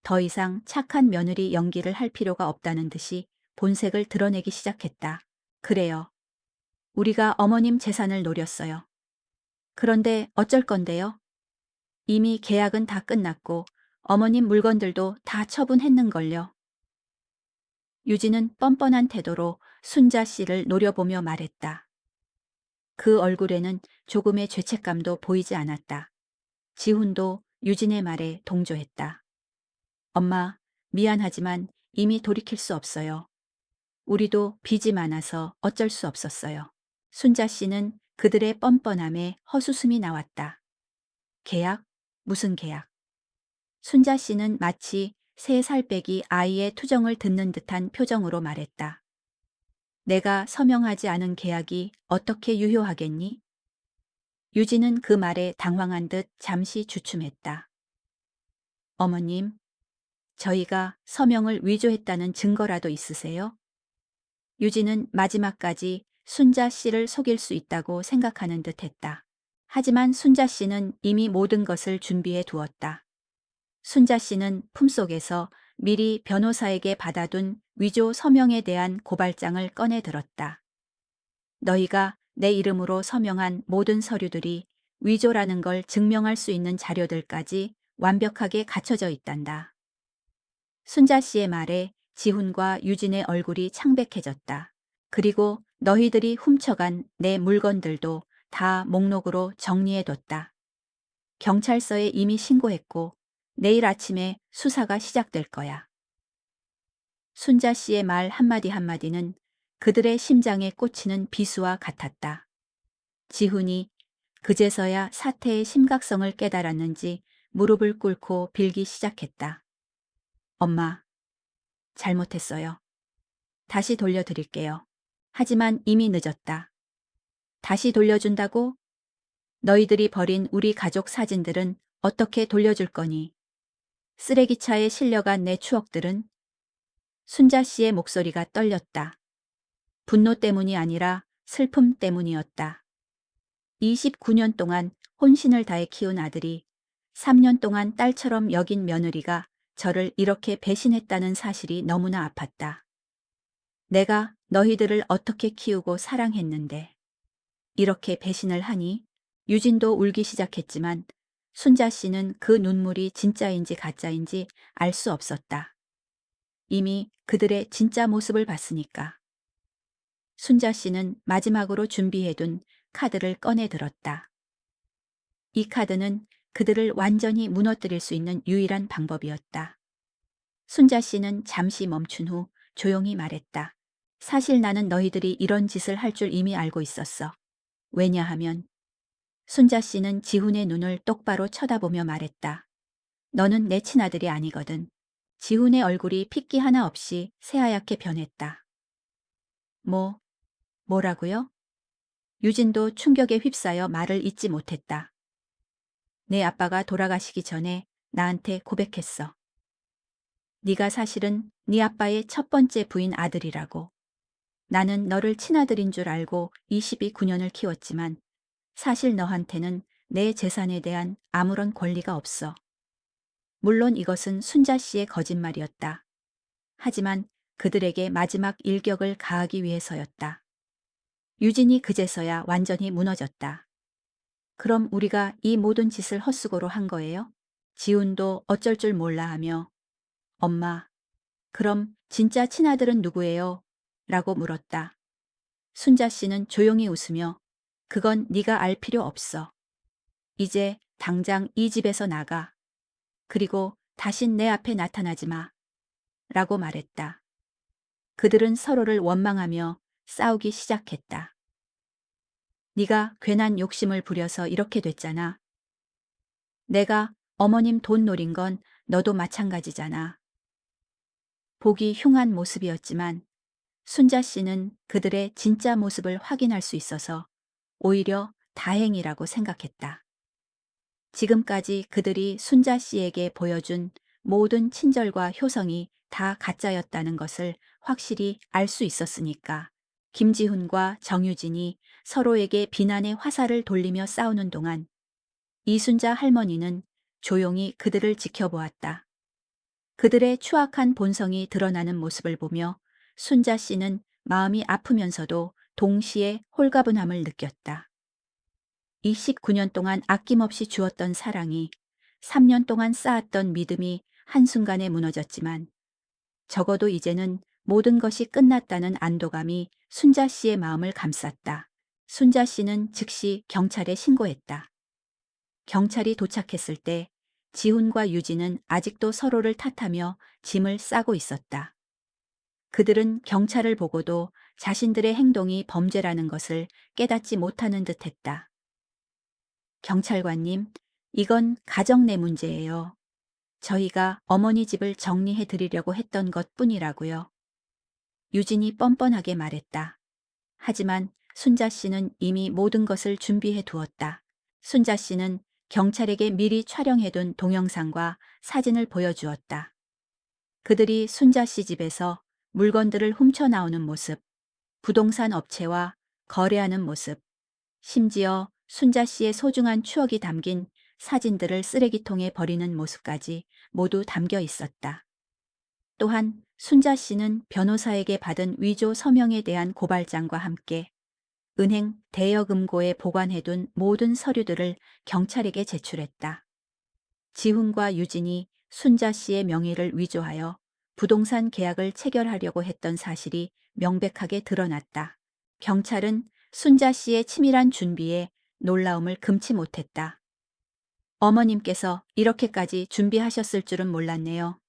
더 이상 착한 며느리 연기를 할 필요가 없다는 듯이 본색을 드러내기 시작했다. 그래요. 우리가 어머님 재산을 노렸어요. 그런데 어쩔 건데요? 이미 계약은 다 끝났고 어머님 물건들도 다 처분했는걸요. 유진은 뻔뻔한 태도로 순자 씨를 노려보며 말했다. 그 얼굴에는 조금의 죄책감도 보이지 않았다. 지훈도 유진의 말에 동조했다. 엄마, 미안하지만 이미 돌이킬 수 없어요. 우리도 빚이 많아서 어쩔 수 없었어요. 순자 씨는 그들의 뻔뻔함에 허수음이 나왔다. 계약? 무슨 계약? 순자 씨는 마치 3살 빼기 아이의 투정을 듣는 듯한 표정으로 말했다. 내가 서명하지 않은 계약이 어떻게 유효하겠니? 유진은 그 말에 당황한 듯 잠시 주춤했다. 어머님, 저희가 서명을 위조했다는 증거라도 있으세요? 유진은 마지막까지 순자 씨를 속일 수 있다고 생각하는 듯 했다. 하지만 순자 씨는 이미 모든 것을 준비해 두었다. 순자 씨는 품속에서 미리 변호사에게 받아둔 위조 서명에 대한 고발장을 꺼내 들었다. 너희가 내 이름으로 서명한 모든 서류들이 위조라는 걸 증명할 수 있는 자료들까지 완벽하게 갖춰져 있단다. 순자 씨의 말에 지훈과 유진의 얼굴이 창백해졌다. 그리고 너희들이 훔쳐간 내 물건들도 다 목록으로 정리해뒀다. 경찰서에 이미 신고했고 내일 아침에 수사가 시작될 거야. 순자 씨의 말 한마디 한마디는 그들의 심장에 꽂히는 비수와 같았다. 지훈이 그제서야 사태의 심각성을 깨달았는지 무릎을 꿇고 빌기 시작했다. 엄마, 잘못했어요. 다시 돌려드릴게요. 하지만 이미 늦었다. 다시 돌려준다고? 너희들이 버린 우리 가족 사진들은 어떻게 돌려줄 거니? 쓰레기차에 실려간 내 추억들은? 순자 씨의 목소리가 떨렸다. 분노 때문이 아니라 슬픔 때문이었다. 29년 동안 혼신을 다해 키운 아들이 3년 동안 딸처럼 여긴 며느리가 저를 이렇게 배신했다는 사실이 너무나 아팠다. 내가 너희들을 어떻게 키우고 사랑했는데 이렇게 배신을 하니? 유진도 울기 시작했지만 순자 씨는 그 눈물이 진짜인지 가짜인지 알 수 없었다. 이미 그들의 진짜 모습을 봤으니까. 순자 씨는 마지막으로 준비해둔 카드를 꺼내 들었다. 이 카드는 그들을 완전히 무너뜨릴 수 있는 유일한 방법이었다. 순자 씨는 잠시 멈춘 후 조용히 말했다. 사실 나는 너희들이 이런 짓을 할 줄 이미 알고 있었어. 왜냐하면 순자 씨는 지훈의 눈을 똑바로 쳐다보며 말했다. 너는 내 친아들이 아니거든. 지훈의 얼굴이 핏기 하나 없이 새하얗게 변했다. 뭐라고요? 유진도 충격에 휩싸여 말을 잇지 못했다. 내 아빠가 돌아가시기 전에 나한테 고백했어. 네가 사실은 네 아빠의 첫 번째 부인 아들이라고. 나는 너를 친아들인 줄 알고 29년을 키웠지만 사실 너한테는 내 재산에 대한 아무런 권리가 없어. 물론 이것은 순자 씨의 거짓말이었다. 하지만 그들에게 마지막 일격을 가하기 위해서였다. 유진이 그제서야 완전히 무너졌다. 그럼 우리가 이 모든 짓을 헛수고로 한 거예요? 지훈도 어쩔 줄 몰라 하며 엄마, 그럼 진짜 친아들은 누구예요? 라고 물었다. 순자 씨는 조용히 웃으며 그건 네가 알 필요 없어. 이제 당장 이 집에서 나가. 그리고 다신 내 앞에 나타나지 마. 라고 말했다. 그들은 서로를 원망하며 싸우기 시작했다. 네가 괜한 욕심을 부려서 이렇게 됐잖아. 내가 어머님 돈 노린 건 너도 마찬가지잖아. 보기 흉한 모습이었지만 순자 씨는 그들의 진짜 모습을 확인할 수 있어서 오히려 다행이라고 생각했다. 지금까지 그들이 순자 씨에게 보여준 모든 친절과 효성이 다 가짜였다는 것을 확실히 알 수 있었으니까 김지훈과 정유진이 서로에게 비난의 화살을 돌리며 싸우는 동안 이순자 할머니는 조용히 그들을 지켜보았다. 그들의 추악한 본성이 드러나는 모습을 보며 순자 씨는 마음이 아프면서도 동시에 홀가분함을 느꼈다. 29년 동안 아낌없이 주었던 사랑이 3년 동안 쌓았던 믿음이 한순간에 무너졌지만 적어도 이제는 모든 것이 끝났다는 안도감이 순자 씨의 마음을 감쌌다. 순자 씨는 즉시 경찰에 신고했다. 경찰이 도착했을 때 지훈과 유진은 아직도 서로를 탓하며 짐을 싸고 있었다. 그들은 경찰을 보고도 자신들의 행동이 범죄라는 것을 깨닫지 못하는 듯했다. 경찰관님, 이건 가정 내 문제예요. 저희가 어머니 집을 정리해 드리려고 했던 것 뿐이라고요. 유진이 뻔뻔하게 말했다. 하지만 순자 씨는 이미 모든 것을 준비해 두었다. 순자 씨는 경찰에게 미리 촬영해둔 동영상과 사진을 보여주었다. 그들이 순자 씨 집에서 물건들을 훔쳐 나오는 모습, 부동산 업체와 거래하는 모습, 심지어 순자 씨의 소중한 추억이 담긴 사진들을 쓰레기통에 버리는 모습까지 모두 담겨 있었다. 또한 순자 씨는 변호사에게 받은 위조 서명에 대한 고발장과 함께 은행 대여금고에 보관해둔 모든 서류들을 경찰에게 제출했다. 지훈과 유진이 순자 씨의 명의를 위조하여 부동산 계약을 체결하려고 했던 사실이 명백하게 드러났다. 경찰은 순자 씨의 치밀한 준비에 놀라움을 금치 못했다. 어머님께서 이렇게까지 준비하셨을 줄은 몰랐네요.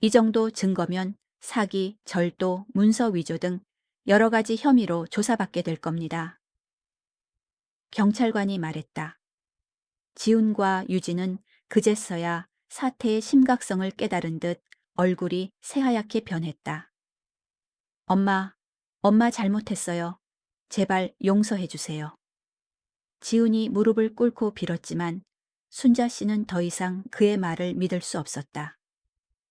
이 정도 증거면 사기, 절도, 문서 위조 등 여러 가지 혐의로 조사받게 될 겁니다. 경찰관이 말했다. 지훈과 유진은 그제서야 사태의 심각성을 깨달은 듯 얼굴이 새하얗게 변했다. 엄마 잘못했어요. 제발 용서해 주세요. 지훈이 무릎을 꿇고 빌었지만 순자 씨는 더 이상 그의 말을 믿을 수 없었다.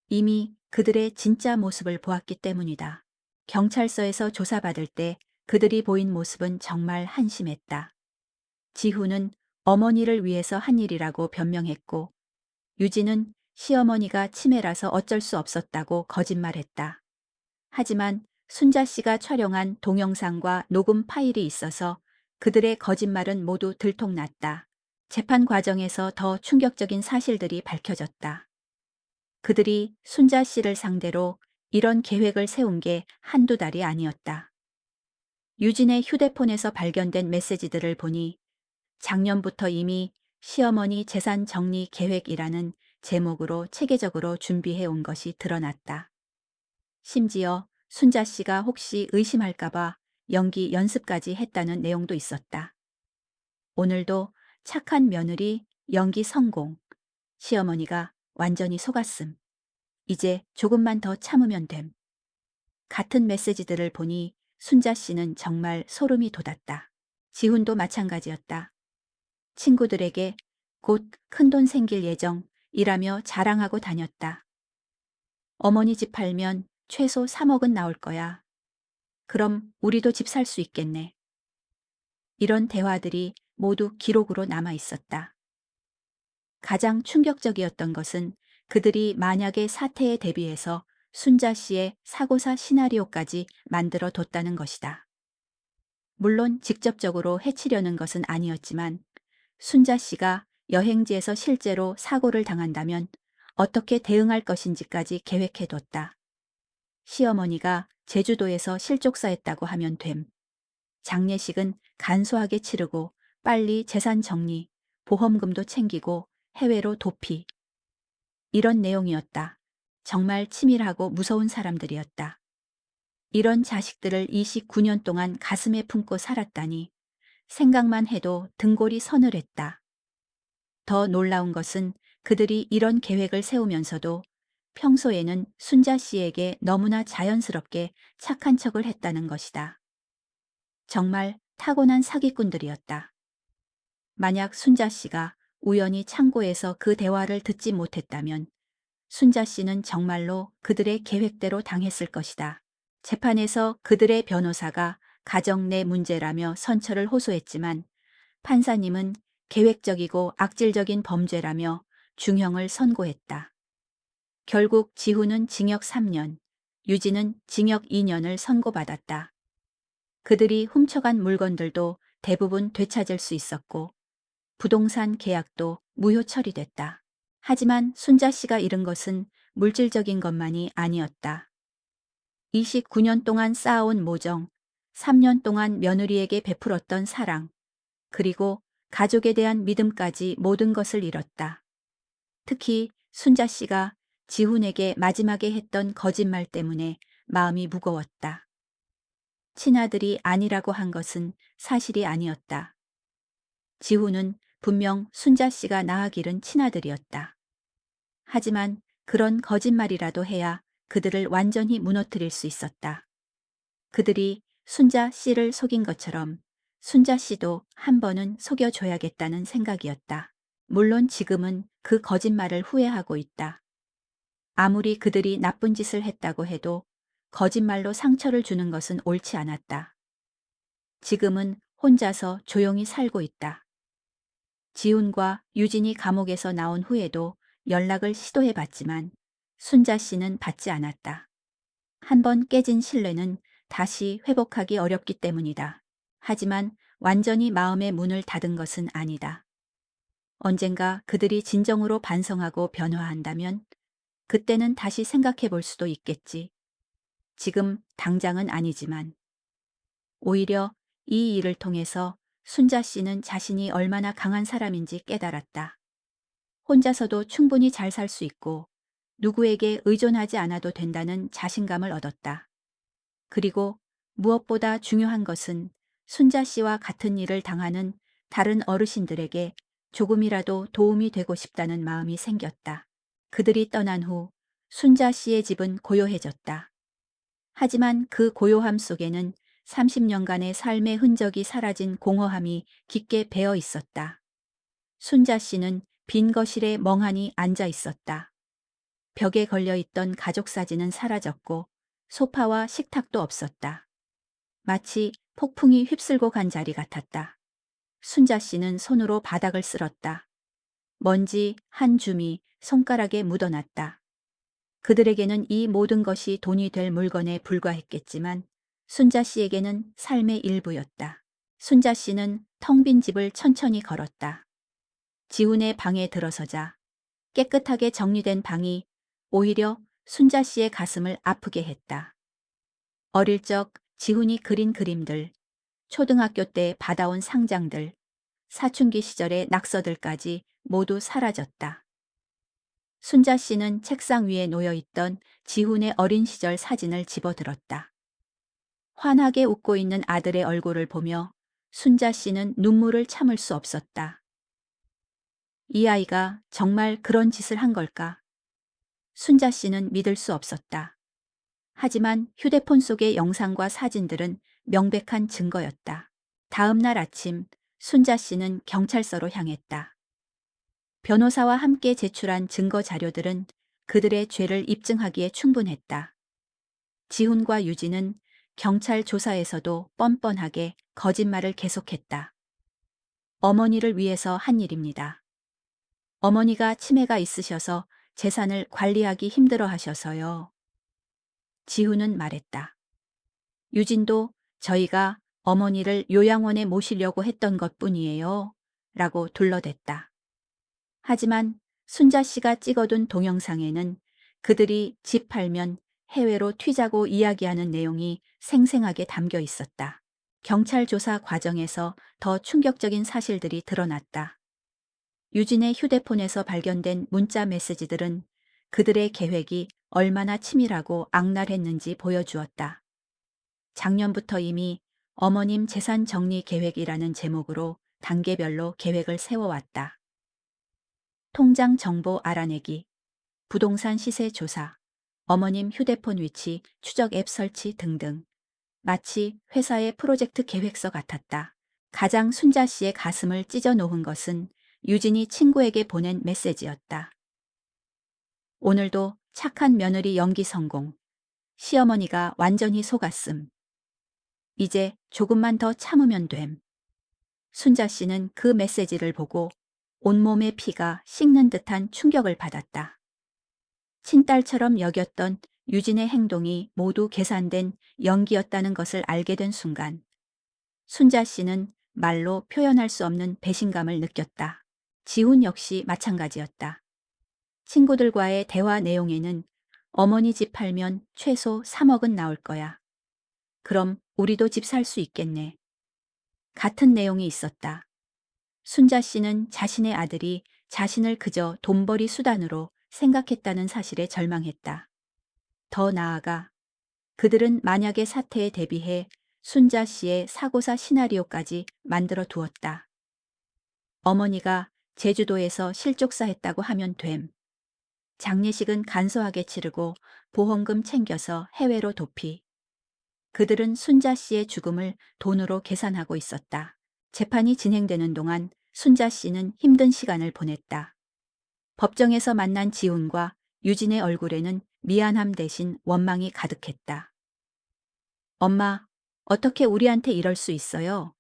이미 그들의 진짜 모습을 보았기 때문이다. 경찰서에서 조사받을 때 그들이 보인 모습은 정말 한심했다. 지훈은 어머니를 위해서 한 일이라고 변명했고 유진은 시어머니가 치매라서 어쩔 수 없었다고 거짓말했다. 하지만 순자 씨가 촬영한 동영상과 녹음 파일이 있어서 그들의 거짓말은 모두 들통났다. 재판 과정에서 더 충격적인 사실들이 밝혀졌다. 그들이 순자 씨를 상대로 이런 계획을 세운 게 한두 달이 아니었다. 유진의 휴대폰에서 발견된 메시지들을 보니 작년부터 이미 시어머니 재산 정리 계획이라는 제목으로 체계적으로 준비해 온 것이 드러났다. 심지어 순자 씨가 혹시 의심할까봐 연기 연습까지 했다는 내용도 있었다. 오늘도 착한 며느리 연기 성공. 시어머니가 완전히 속았음. 이제 조금만 더 참으면 됨. 같은 메시지들을 보니 순자 씨는 정말 소름이 돋았다. 지훈도 마찬가지였다. 친구들에게 곧 큰돈 생길 예정이라며 자랑하고 다녔다. 어머니 집 팔면 최소 3억은 나올 거야. 그럼 우리도 집 살 수 있겠네. 이런 대화들이 모두 기록으로 남아 있었다. 가장 충격적이었던 것은 그들이 만약의 사태에 대비해서 순자 씨의 사고사 시나리오까지 만들어 뒀다는 것이다. 물론 직접적으로 해치려는 것은 아니었지만 순자 씨가 여행지에서 실제로 사고를 당한다면 어떻게 대응할 것인지까지 계획해뒀다. 시어머니가 제주도에서 실족사했다고 하면 됨. 장례식은 간소하게 치르고 빨리 재산 정리, 보험금도 챙기고 해외로 도피. 이런 내용이었다. 정말 치밀하고 무서운 사람들이었다. 이런 자식들을 29년 동안 가슴에 품고 살았다니 생각만 해도 등골이 서늘했다. 더 놀라운 것은 그들이 이런 계획을 세우면서도 평소에는 순자 씨에게 너무나 자연스럽게 착한 척을 했다는 것이다. 정말 타고난 사기꾼들이었다. 만약 순자 씨가 우연히 창고에서 그 대화를 듣지 못했다면 순자 씨는 정말로 그들의 계획대로 당했을 것이다. 재판에서 그들의 변호사가 가정 내 문제라며 선처를 호소했지만 판사님은 계획적이고 악질적인 범죄라며 중형을 선고했다. 결국 지훈은 징역 3년, 유진은 징역 2년을 선고받았다. 그들이 훔쳐간 물건들도 대부분 되찾을 수 있었고 부동산 계약도 무효 처리됐다. 하지만 순자 씨가 잃은 것은 물질적인 것만이 아니었다. 29년 동안 쌓아온 모정, 3년 동안 며느리에게 베풀었던 사랑, 그리고 가족에 대한 믿음까지 모든 것을 잃었다. 특히 순자 씨가 지훈에게 마지막에 했던 거짓말 때문에 마음이 무거웠다. 친아들이 아니라고 한 것은 사실이 아니었다. 지훈은 분명 순자 씨가 낳아 기른 친아들이었다. 하지만 그런 거짓말이라도 해야 그들을 완전히 무너뜨릴 수 있었다. 그들이 순자 씨를 속인 것처럼 순자 씨도 한 번은 속여줘야겠다는 생각이었다. 물론 지금은 그 거짓말을 후회하고 있다. 아무리 그들이 나쁜 짓을 했다고 해도 거짓말로 상처를 주는 것은 옳지 않았다. 지금은 혼자서 조용히 살고 있다. 지훈과 유진이 감옥에서 나온 후에도 연락을 시도해봤지만 순자 씨는 받지 않았다. 한 번 깨진 신뢰는 다시 회복하기 어렵기 때문이다. 하지만 완전히 마음의 문을 닫은 것은 아니다. 언젠가 그들이 진정으로 반성하고 변화한다면 그때는 다시 생각해 볼 수도 있겠지. 지금 당장은 아니지만. 오히려 이 일을 통해서 순자 씨는 자신이 얼마나 강한 사람인지 깨달았다. 혼자서도 충분히 잘 살 수 있고 누구에게 의존하지 않아도 된다는 자신감을 얻었다. 그리고 무엇보다 중요한 것은 순자 씨와 같은 일을 당하는 다른 어르신들에게 조금이라도 도움이 되고 싶다는 마음이 생겼다. 그들이 떠난 후 순자 씨의 집은 고요해졌다. 하지만 그 고요함 속에는 30년간의 삶의 흔적이 사라진 공허함이 깊게 배어 있었다. 순자 씨는 빈 거실에 멍하니 앉아 있었다. 벽에 걸려있던 가족 사진은 사라졌고 소파와 식탁도 없었다. 마치 폭풍이 휩쓸고 간 자리 같았다. 순자 씨는 손으로 바닥을 쓸었다. 먼지 한 줌이 손가락에 묻어났다. 그들에게는 이 모든 것이 돈이 될 물건에 불과했겠지만 순자 씨에게는 삶의 일부였다. 순자 씨는 텅 빈 집을 천천히 걸었다. 지훈의 방에 들어서자 깨끗하게 정리된 방이 오히려 순자 씨의 가슴을 아프게 했다. 어릴 적 지훈이 그린 그림들, 초등학교 때 받아온 상장들, 사춘기 시절의 낙서들까지 모두 사라졌다. 순자 씨는 책상 위에 놓여있던 지훈의 어린 시절 사진을 집어들었다. 환하게 웃고 있는 아들의 얼굴을 보며 순자 씨는 눈물을 참을 수 없었다. 이 아이가 정말 그런 짓을 한 걸까? 순자 씨는 믿을 수 없었다. 하지만 휴대폰 속의 영상과 사진들은 명백한 증거였다. 다음 날 아침 순자 씨는 경찰서로 향했다. 변호사와 함께 제출한 증거 자료들은 그들의 죄를 입증하기에 충분했다. 지훈과 유진은 경찰 조사에서도 뻔뻔하게 거짓말을 계속했다. 어머니를 위해서 한 일입니다. 어머니가 치매가 있으셔서 재산을 관리하기 힘들어 하셔서요. 지훈은 말했다. 유진도 저희가 어머니를 요양원에 모시려고 했던 것뿐이에요. 라고 둘러댔다. 하지만 순자 씨가 찍어둔 동영상에는 그들이 집 팔면 해외로 튀자고 이야기하는 내용이 생생하게 담겨 있었다. 경찰 조사 과정에서 더 충격적인 사실들이 드러났다. 유진의 휴대폰에서 발견된 문자 메시지들은 그들의 계획이 얼마나 치밀하고 악랄했는지 보여주었다. 작년부터 이미 어머님 재산 정리 계획이라는 제목으로 단계별로 계획을 세워왔다. 통장 정보 알아내기, 부동산 시세 조사, 어머님 휴대폰 위치 추적 앱 설치 등등. 마치 회사의 프로젝트 계획서 같았다. 가장 순자 씨의 가슴을 찢어 놓은 것은 유진이 친구에게 보낸 메시지였다. 오늘도 착한 며느리 연기 성공. 시어머니가 완전히 속았음. 이제 조금만 더 참으면 됨. 순자 씨는 그 메시지를 보고 온몸의 피가 식는 듯한 충격을 받았다. 친딸처럼 여겼던 유진의 행동이 모두 계산된 연기였다는 것을 알게 된 순간 순자 씨는 말로 표현할 수 없는 배신감을 느꼈다. 지훈 역시 마찬가지였다. 친구들과의 대화 내용에는 어머니 집 팔면 최소 3억은 나올 거야. 그럼 우리도 집 살 수 있겠네. 같은 내용이 있었다. 순자 씨는 자신의 아들이 자신을 그저 돈벌이 수단으로 생각했다는 사실에 절망했다. 더 나아가 그들은 만약의 사태에 대비해 순자 씨의 사고사 시나리오까지 만들어 두었다. 어머니가 제주도에서 실족사했다고 하면 됨. 장례식은 간소하게 치르고 보험금 챙겨서 해외로 도피. 그들은 순자 씨의 죽음을 돈으로 계산하고 있었다. 재판이 진행되는 동안 순자 씨는 힘든 시간을 보냈다. 법정에서 만난 지훈과 유진의 얼굴에는 미안함 대신 원망이 가득했다. 엄마, 어떻게 우리한테 이럴 수 있어요?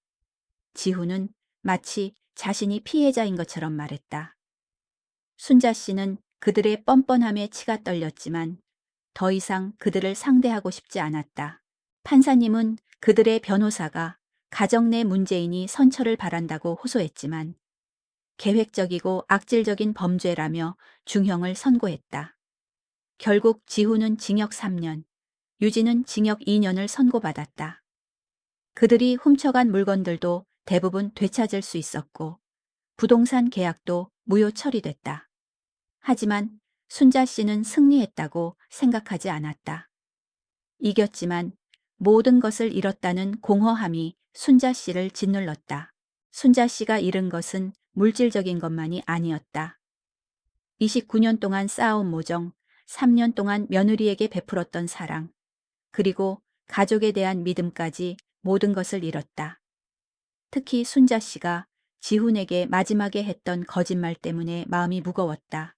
지훈은 마치 자신이 피해자인 것처럼 말했다. 순자 씨는 그들의 뻔뻔함에 치가 떨렸지만 더 이상 그들을 상대하고 싶지 않았다. 판사님은 그들의 변호사가 가정 내 문제인이 선처를 바란다고 호소했지만 계획적이고 악질적인 범죄라며 중형을 선고했다. 결국 지훈은 징역 3년, 유진은 징역 2년을 선고받았다. 그들이 훔쳐간 물건들도 대부분 되찾을 수 있었고 부동산 계약도 무효 처리됐다. 하지만 순자 씨는 승리했다고 생각하지 않았다. 이겼지만 모든 것을 잃었다는 공허함이 순자 씨를 짓눌렀다. 순자 씨가 잃은 것은 물질적인 것만이 아니었다. 29년 동안 쌓아온 모정, 3년 동안 며느리에게 베풀었던 사랑, 그리고 가족에 대한 믿음까지 모든 것을 잃었다. 특히 순자 씨가 지훈에게 마지막에 했던 거짓말 때문에 마음이 무거웠다.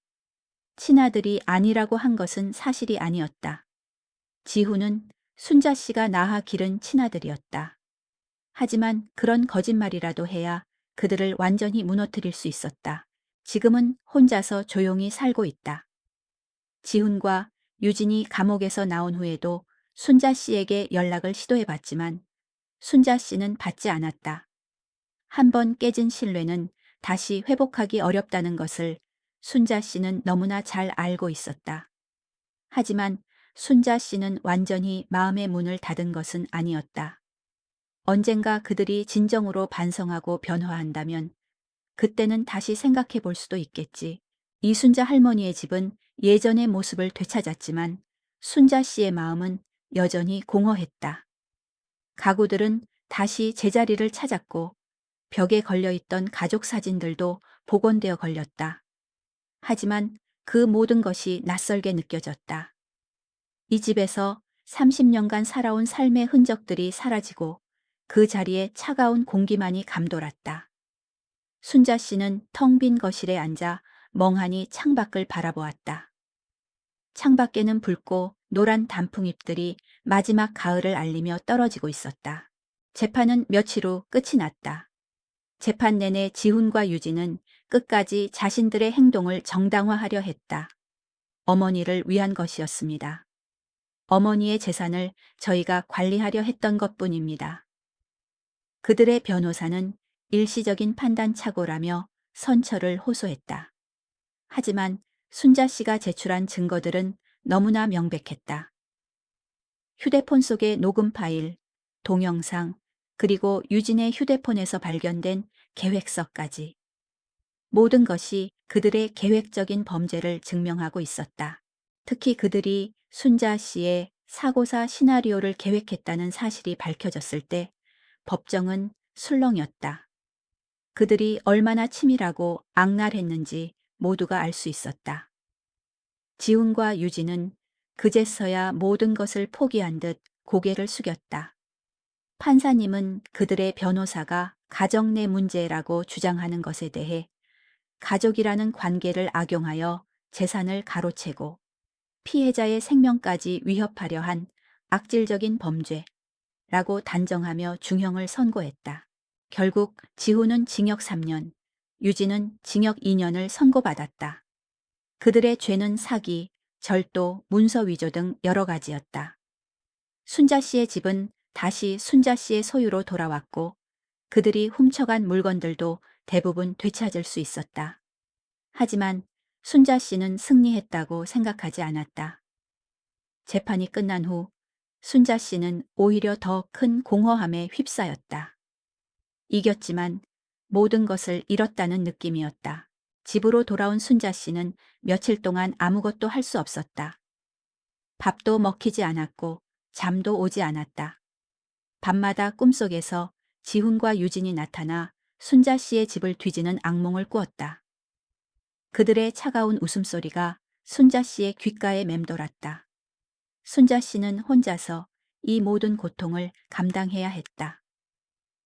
친아들이 아니라고 한 것은 사실이 아니었다. 지훈은 순자 씨가 낳아 기른 친아들이었다. 하지만 그런 거짓말이라도 해야 그들을 완전히 무너뜨릴 수 있었다. 지금은 혼자서 조용히 살고 있다. 지훈과 유진이 감옥에서 나온 후에도 순자 씨에게 연락을 시도해봤지만 순자 씨는 받지 않았다. 한 번 깨진 신뢰는 다시 회복하기 어렵다는 것을 순자 씨는 너무나 잘 알고 있었다. 하지만 순자 씨는 완전히 마음의 문을 닫은 것은 아니었다. 언젠가 그들이 진정으로 반성하고 변화한다면 그때는 다시 생각해 볼 수도 있겠지. 이순자 할머니의 집은 예전의 모습을 되찾았지만 순자 씨의 마음은 여전히 공허했다. 가구들은 다시 제자리를 찾았고 벽에 걸려있던 가족 사진들도 복원되어 걸렸다. 하지만 그 모든 것이 낯설게 느껴졌다. 이 집에서 30년간 살아온 삶의 흔적들이 사라지고 그 자리에 차가운 공기만이 감돌았다. 순자 씨는 텅 빈 거실에 앉아 멍하니 창밖을 바라보았다. 창밖에는 붉고 노란 단풍잎들이 마지막 가을을 알리며 떨어지고 있었다. 재판은 며칠 후 끝이 났다. 재판 내내 지훈과 유진은 끝까지 자신들의 행동을 정당화하려 했다. 어머니를 위한 것이었습니다. 어머니의 재산을 저희가 관리하려 했던 것뿐입니다. 그들의 변호사는 일시적인 판단착오라며 선처를 호소했다. 하지만 순자 씨가 제출한 증거들은 너무나 명백했다. 휴대폰 속의 녹음 파일, 동영상, 그리고 유진의 휴대폰에서 발견된 계획서까지. 모든 것이 그들의 계획적인 범죄를 증명하고 있었다. 특히 그들이 순자 씨의 사고사 시나리오를 계획했다는 사실이 밝혀졌을 때 법정은 술렁였다. 그들이 얼마나 치밀하고 악랄했는지 모두가 알 수 있었다. 지훈과 유진은 그제서야 모든 것을 포기한 듯 고개를 숙였다. 판사님은 그들의 변호사가 가정 내 문제라고 주장하는 것에 대해 가족이라는 관계를 악용하여 재산을 가로채고 피해자의 생명까지 위협하려 한 악질적인 범죄라고 단정하며 중형을 선고했다. 결국 지훈은 징역 3년, 유진은 징역 2년을 선고받았다. 그들의 죄는 사기, 절도, 문서 위조 등 여러 가지였다. 순자 씨의 집은 다시 순자 씨의 소유로 돌아왔고 그들이 훔쳐간 물건들도 대부분 되찾을 수 있었다. 하지만 순자 씨는 승리했다고 생각하지 않았다. 재판이 끝난 후 순자 씨는 오히려 더 큰 공허함에 휩싸였다. 이겼지만 모든 것을 잃었다는 느낌이었다. 집으로 돌아온 순자 씨는 며칠 동안 아무것도 할 수 없었다. 밥도 먹히지 않았고 잠도 오지 않았다. 밤마다 꿈속에서 지훈과 유진이 나타나 순자 씨의 집을 뒤지는 악몽을 꾸었다. 그들의 차가운 웃음소리가 순자 씨의 귓가에 맴돌았다. 순자 씨는 혼자서 이 모든 고통을 감당해야 했다.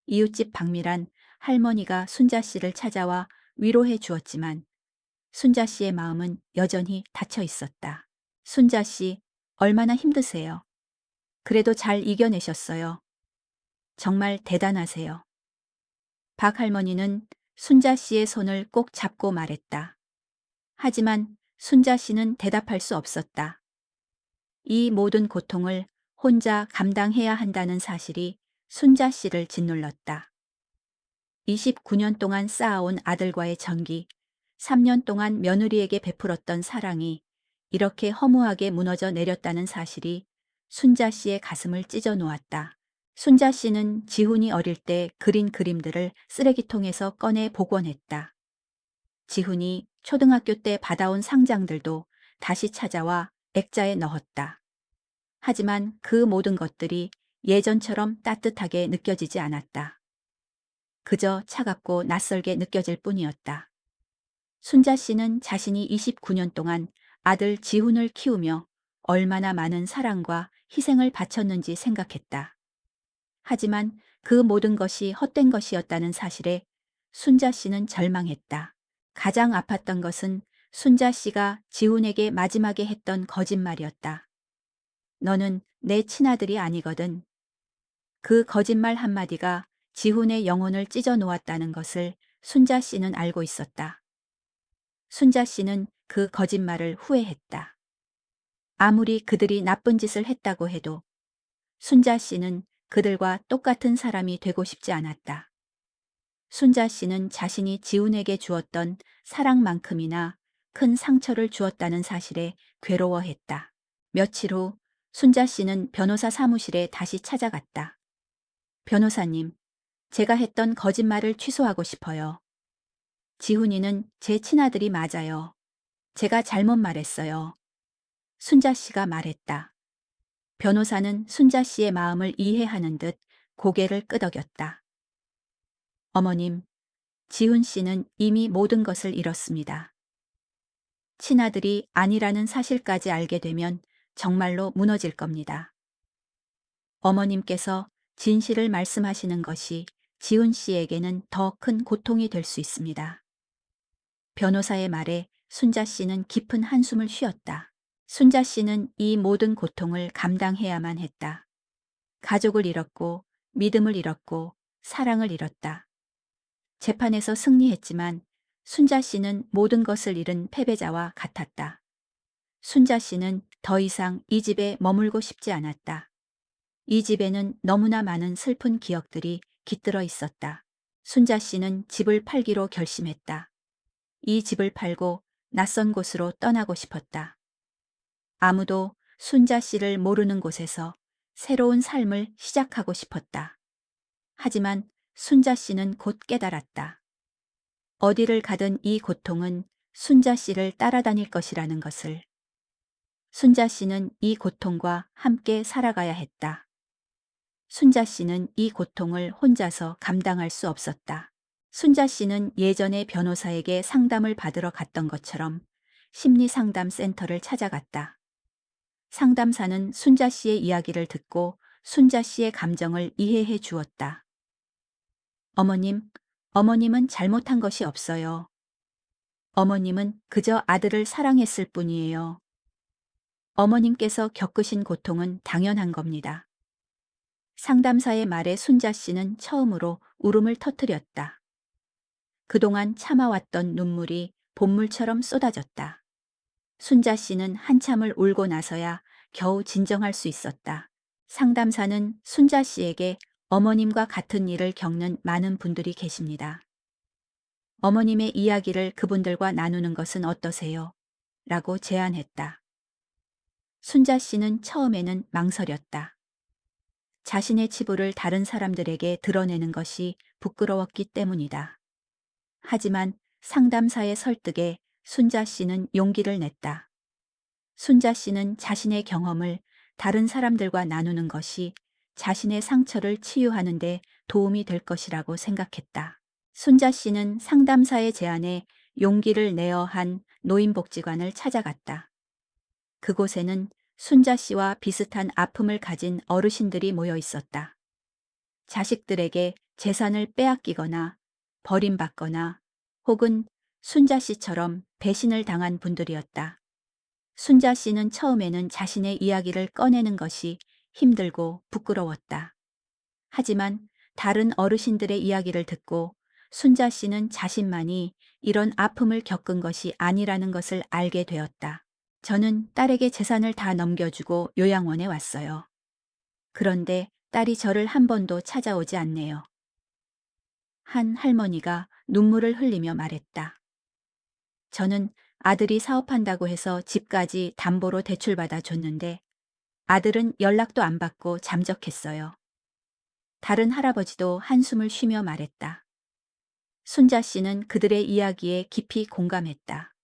이웃집 박미란 할머니가 순자 씨를 찾아와 위로해 주었지만 순자 씨의 마음은 여전히 닫혀 있었다. 순자 씨, 얼마나 힘드세요? 그래도 잘 이겨내셨어요. 정말 대단하세요. 박 할머니는 순자 씨의 손을 꼭 잡고 말했다. 하지만 순자 씨는 대답할 수 없었다. 이 모든 고통을 혼자 감당해야 한다는 사실이 순자 씨를 짓눌렀다. 29년 동안 쌓아온 아들과의 정기, 3년 동안 며느리에게 베풀었던 사랑이 이렇게 허무하게 무너져 내렸다는 사실이 순자 씨의 가슴을 찢어 놓았다. 순자 씨는 지훈이 어릴 때 그린 그림들을 쓰레기통에서 꺼내 복원했다. 지훈이 초등학교 때 받아온 상장들도 다시 찾아와 액자에 넣었다. 하지만 그 모든 것들이 예전처럼 따뜻하게 느껴지지 않았다. 그저 차갑고 낯설게 느껴질 뿐이었다. 순자 씨는 자신이 29년 동안 아들 지훈을 키우며 얼마나 많은 사랑과 희생을 바쳤는지 생각했다. 하지만 그 모든 것이 헛된 것이었다는 사실에 순자 씨는 절망했다. 가장 아팠던 것은 순자 씨가 지훈에게 마지막에 했던 거짓말이었다. 너는 내 친아들이 아니거든. 그 거짓말 한마디가 지훈의 영혼을 찢어 놓았다는 것을 순자 씨는 알고 있었다. 순자 씨는 그 거짓말을 후회했다. 아무리 그들이 나쁜 짓을 했다고 해도 순자 씨는 그들과 똑같은 사람이 되고 싶지 않았다. 순자 씨는 자신이 지훈에게 주었던 사랑만큼이나 큰 상처를 주었다는 사실에 괴로워했다. 며칠 후 순자 씨는 변호사 사무실에 다시 찾아갔다. 변호사님, 제가 했던 거짓말을 취소하고 싶어요. 지훈이는 제 친아들이 맞아요. 제가 잘못 말했어요. 순자 씨가 말했다. 변호사는 순자 씨의 마음을 이해하는 듯 고개를 끄덕였다. 어머님, 지훈 씨는 이미 모든 것을 잃었습니다. 친아들이 아니라는 사실까지 알게 되면 정말로 무너질 겁니다. 어머님께서 진실을 말씀하시는 것이 지훈 씨에게는 더 큰 고통이 될 수 있습니다. 변호사의 말에 순자 씨는 깊은 한숨을 쉬었다. 순자 씨는 이 모든 고통을 감당해야만 했다. 가족을 잃었고, 믿음을 잃었고, 사랑을 잃었다. 재판에서 승리했지만 순자 씨는 모든 것을 잃은 패배자와 같았다. 순자 씨는 더 이상 이 집에 머물고 싶지 않았다. 이 집에는 너무나 많은 슬픈 기억들이 깃들어 있었다. 순자 씨는 집을 팔기로 결심했다. 이 집을 팔고 낯선 곳으로 떠나고 싶었다. 아무도 순자 씨를 모르는 곳에서 새로운 삶을 시작하고 싶었다. 하지만 순자 씨는 곧 깨달았다. 어디를 가든 이 고통은 순자 씨를 따라다닐 것이라는 것을. 순자 씨는 이 고통과 함께 살아가야 했다. 순자 씨는 이 고통을 혼자서 감당할 수 없었다. 순자 씨는 예전에 변호사에게 상담을 받으러 갔던 것처럼 심리상담센터를 찾아갔다. 상담사는 순자 씨의 이야기를 듣고 순자 씨의 감정을 이해해 주었다. 어머님, 어머님은 잘못한 것이 없어요. 어머님은 그저 아들을 사랑했을 뿐이에요. 어머님께서 겪으신 고통은 당연한 겁니다. 상담사의 말에 순자 씨는 처음으로 울음을 터뜨렸다. 그동안 참아왔던 눈물이 본물처럼 쏟아졌다. 순자 씨는 한참을 울고 나서야 겨우 진정할 수 있었다. 상담사는 순자 씨에게 어머님과 같은 일을 겪는 많은 분들이 계십니다. 어머님의 이야기를 그분들과 나누는 것은 어떠세요? 라고 제안했다. 순자 씨는 처음에는 망설였다. 자신의 치부를 다른 사람들에게 드러내는 것이 부끄러웠기 때문이다. 하지만 상담사의 설득에 순자 씨는 용기를 냈다. 순자 씨는 자신의 경험을 다른 사람들과 나누는 것이 자신의 상처를 치유하는 데 도움이 될 것이라고 생각했다. 순자 씨는 상담사의 제안에 용기를 내어 한 노인복지관을 찾아갔다. 그곳에는 순자 씨와 비슷한 아픔을 가진 어르신들이 모여 있었다. 자식들에게 재산을 빼앗기거나 버림받거나 혹은 순자 씨처럼 배신을 당한 분들이었다. 순자 씨는 처음에는 자신의 이야기를 꺼내는 것이 힘들고 부끄러웠다. 하지만 다른 어르신들의 이야기를 듣고 순자 씨는 자신만이 이런 아픔을 겪은 것이 아니라는 것을 알게 되었다. 저는 딸에게 재산을 다 넘겨주고 요양원에 왔어요. 그런데 딸이 저를 한 번도 찾아오지 않네요. 한 할머니가 눈물을 흘리며 말했다. 저는 아들이 사업한다고 해서 집까지 담보로 대출받아 줬는데 아들은 연락도 안 받고 잠적했어요. 다른 할아버지도 한숨을 쉬며 말했다. 순자 씨는 그들의 이야기에 깊이 공감했다.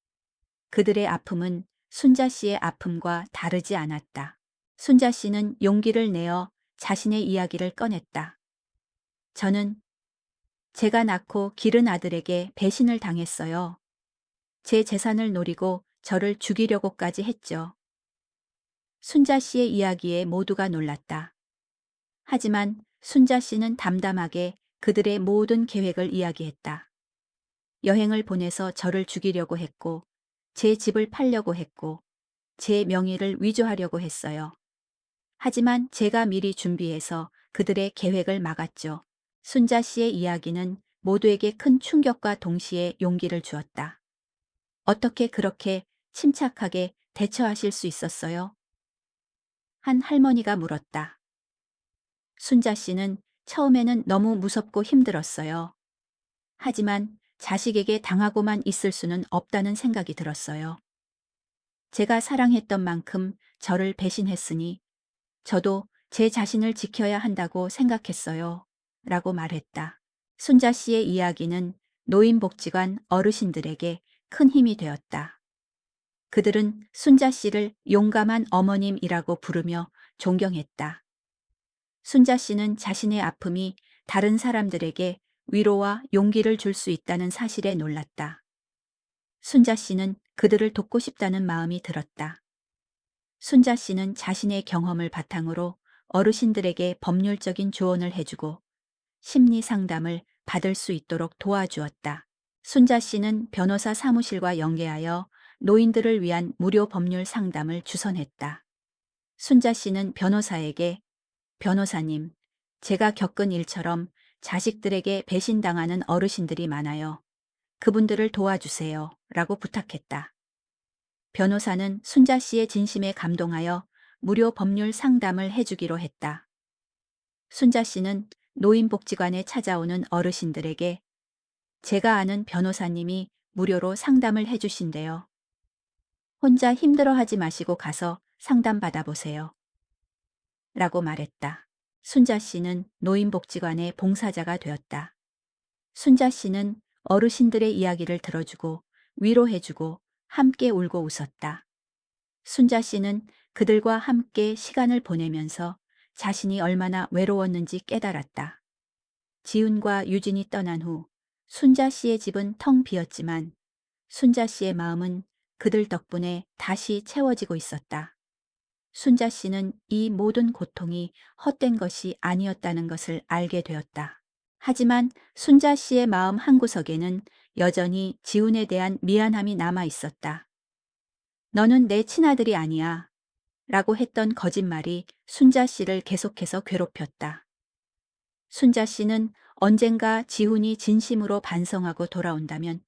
그들의 아픔은 순자 씨의 아픔과 다르지 않았다. 순자 씨는 용기를 내어 자신의 이야기를 꺼냈다. 저는 제가 낳고 기른 아들에게 배신을 당했어요. 제 재산을 노리고 저를 죽이려고까지 했죠. 순자 씨의 이야기에 모두가 놀랐다. 하지만 순자 씨는 담담하게 그들의 모든 계획을 이야기했다. 여행을 보내서 저를 죽이려고 했고, 제 집을 팔려고 했고, 제 명의를 위조하려고 했어요. 하지만 제가 미리 준비해서 그들의 계획을 막았죠. 순자 씨의 이야기는 모두에게 큰 충격과 동시에 용기를 주었다. 어떻게 그렇게 침착하게 대처하실 수 있었어요? 한 할머니가 물었다. 순자 씨는 처음에는 너무 무섭고 힘들었어요. 하지만 자식에게 당하고만 있을 수는 없다는 생각이 들었어요. 제가 사랑했던 만큼 저를 배신했으니 저도 제 자신을 지켜야 한다고 생각했어요. 라고 말했다. 순자 씨의 이야기는 노인복지관 어르신들에게 큰 힘이 되었다. 그들은 순자 씨를 용감한 어머님이라고 부르며 존경했다. 순자 씨는 자신의 아픔이 다른 사람들에게 위로와 용기를 줄 수 있다는 사실에 놀랐다. 순자 씨는 그들을 돕고 싶다는 마음이 들었다. 순자 씨는 자신의 경험을 바탕으로 어르신들에게 법률적인 조언을 해주고 심리 상담을 받을 수 있도록 도와주었다. 순자 씨는 변호사 사무실과 연계하여 노인들을 위한 무료 법률 상담을 주선했다. 순자 씨는 변호사에게 변호사님, 제가 겪은 일처럼 자식들에게 배신당하는 어르신들이 많아요. 그분들을 도와주세요. 라고 부탁했다. 변호사는 순자 씨의 진심에 감동하여 무료 법률 상담을 해주기로 했다. 순자 씨는 노인복지관에 찾아오는 어르신들에게 제가 아는 변호사님이 무료로 상담을 해주신대요. 혼자 힘들어하지 마시고 가서 상담 받아보세요. 라고 말했다. 순자 씨는 노인복지관의 봉사자가 되었다. 순자 씨는 어르신들의 이야기를 들어주고 위로해주고 함께 울고 웃었다. 순자 씨는 그들과 함께 시간을 보내면서 자신이 얼마나 외로웠는지 깨달았다. 지훈과 유진이 떠난 후 순자 씨의 집은 텅 비었지만 순자 씨의 마음은 그들 덕분에 다시 채워지고 있었다. 순자 씨는 이 모든 고통이 헛된 것이 아니었다는 것을 알게 되었다. 하지만 순자 씨의 마음 한구석에는 여전히 지훈에 대한 미안함이 남아 있었다. 너는 내 친아들이 아니야. 라고 했던 거짓말이 순자 씨를 계속해서 괴롭혔다. 순자 씨는 언젠가 지훈이 진심으로 반성하고 돌아온다면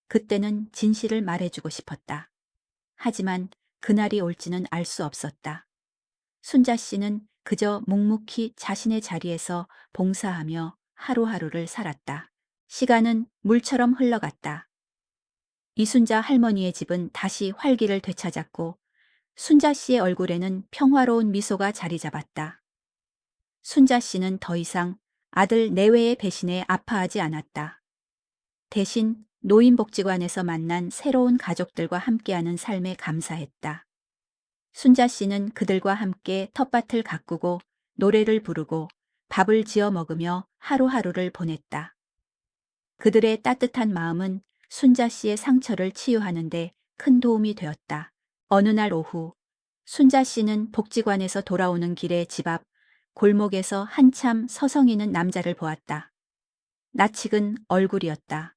그때는 진실을 말해주고 싶었다. 하지만 그날이 올지는 알 수 없었다. 순자 씨는 그저 묵묵히 자신의 자리에서 봉사하며 하루하루를 살았다. 시간은 물처럼 흘러갔다. 이순자 할머니의 집은 다시 활기를 되찾았고 순자 씨의 얼굴에는 평화로운 미소가 자리 잡았다. 순자 씨는 더 이상 아들 내외의 배신에 아파하지 않았다. 대신 노인복지관에서 만난 새로운 가족들과 함께하는 삶에 감사했다. 순자 씨는 그들과 함께 텃밭을 가꾸고 노래를 부르고 밥을 지어 먹으며 하루하루를 보냈다. 그들의 따뜻한 마음은 순자 씨의 상처를 치유하는데 큰 도움이 되었다. 어느 날 오후 순자 씨는 복지관에서 돌아오는 길에 집 앞 골목에서 한참 서성이는 남자를 보았다. 낯익은 얼굴이었다.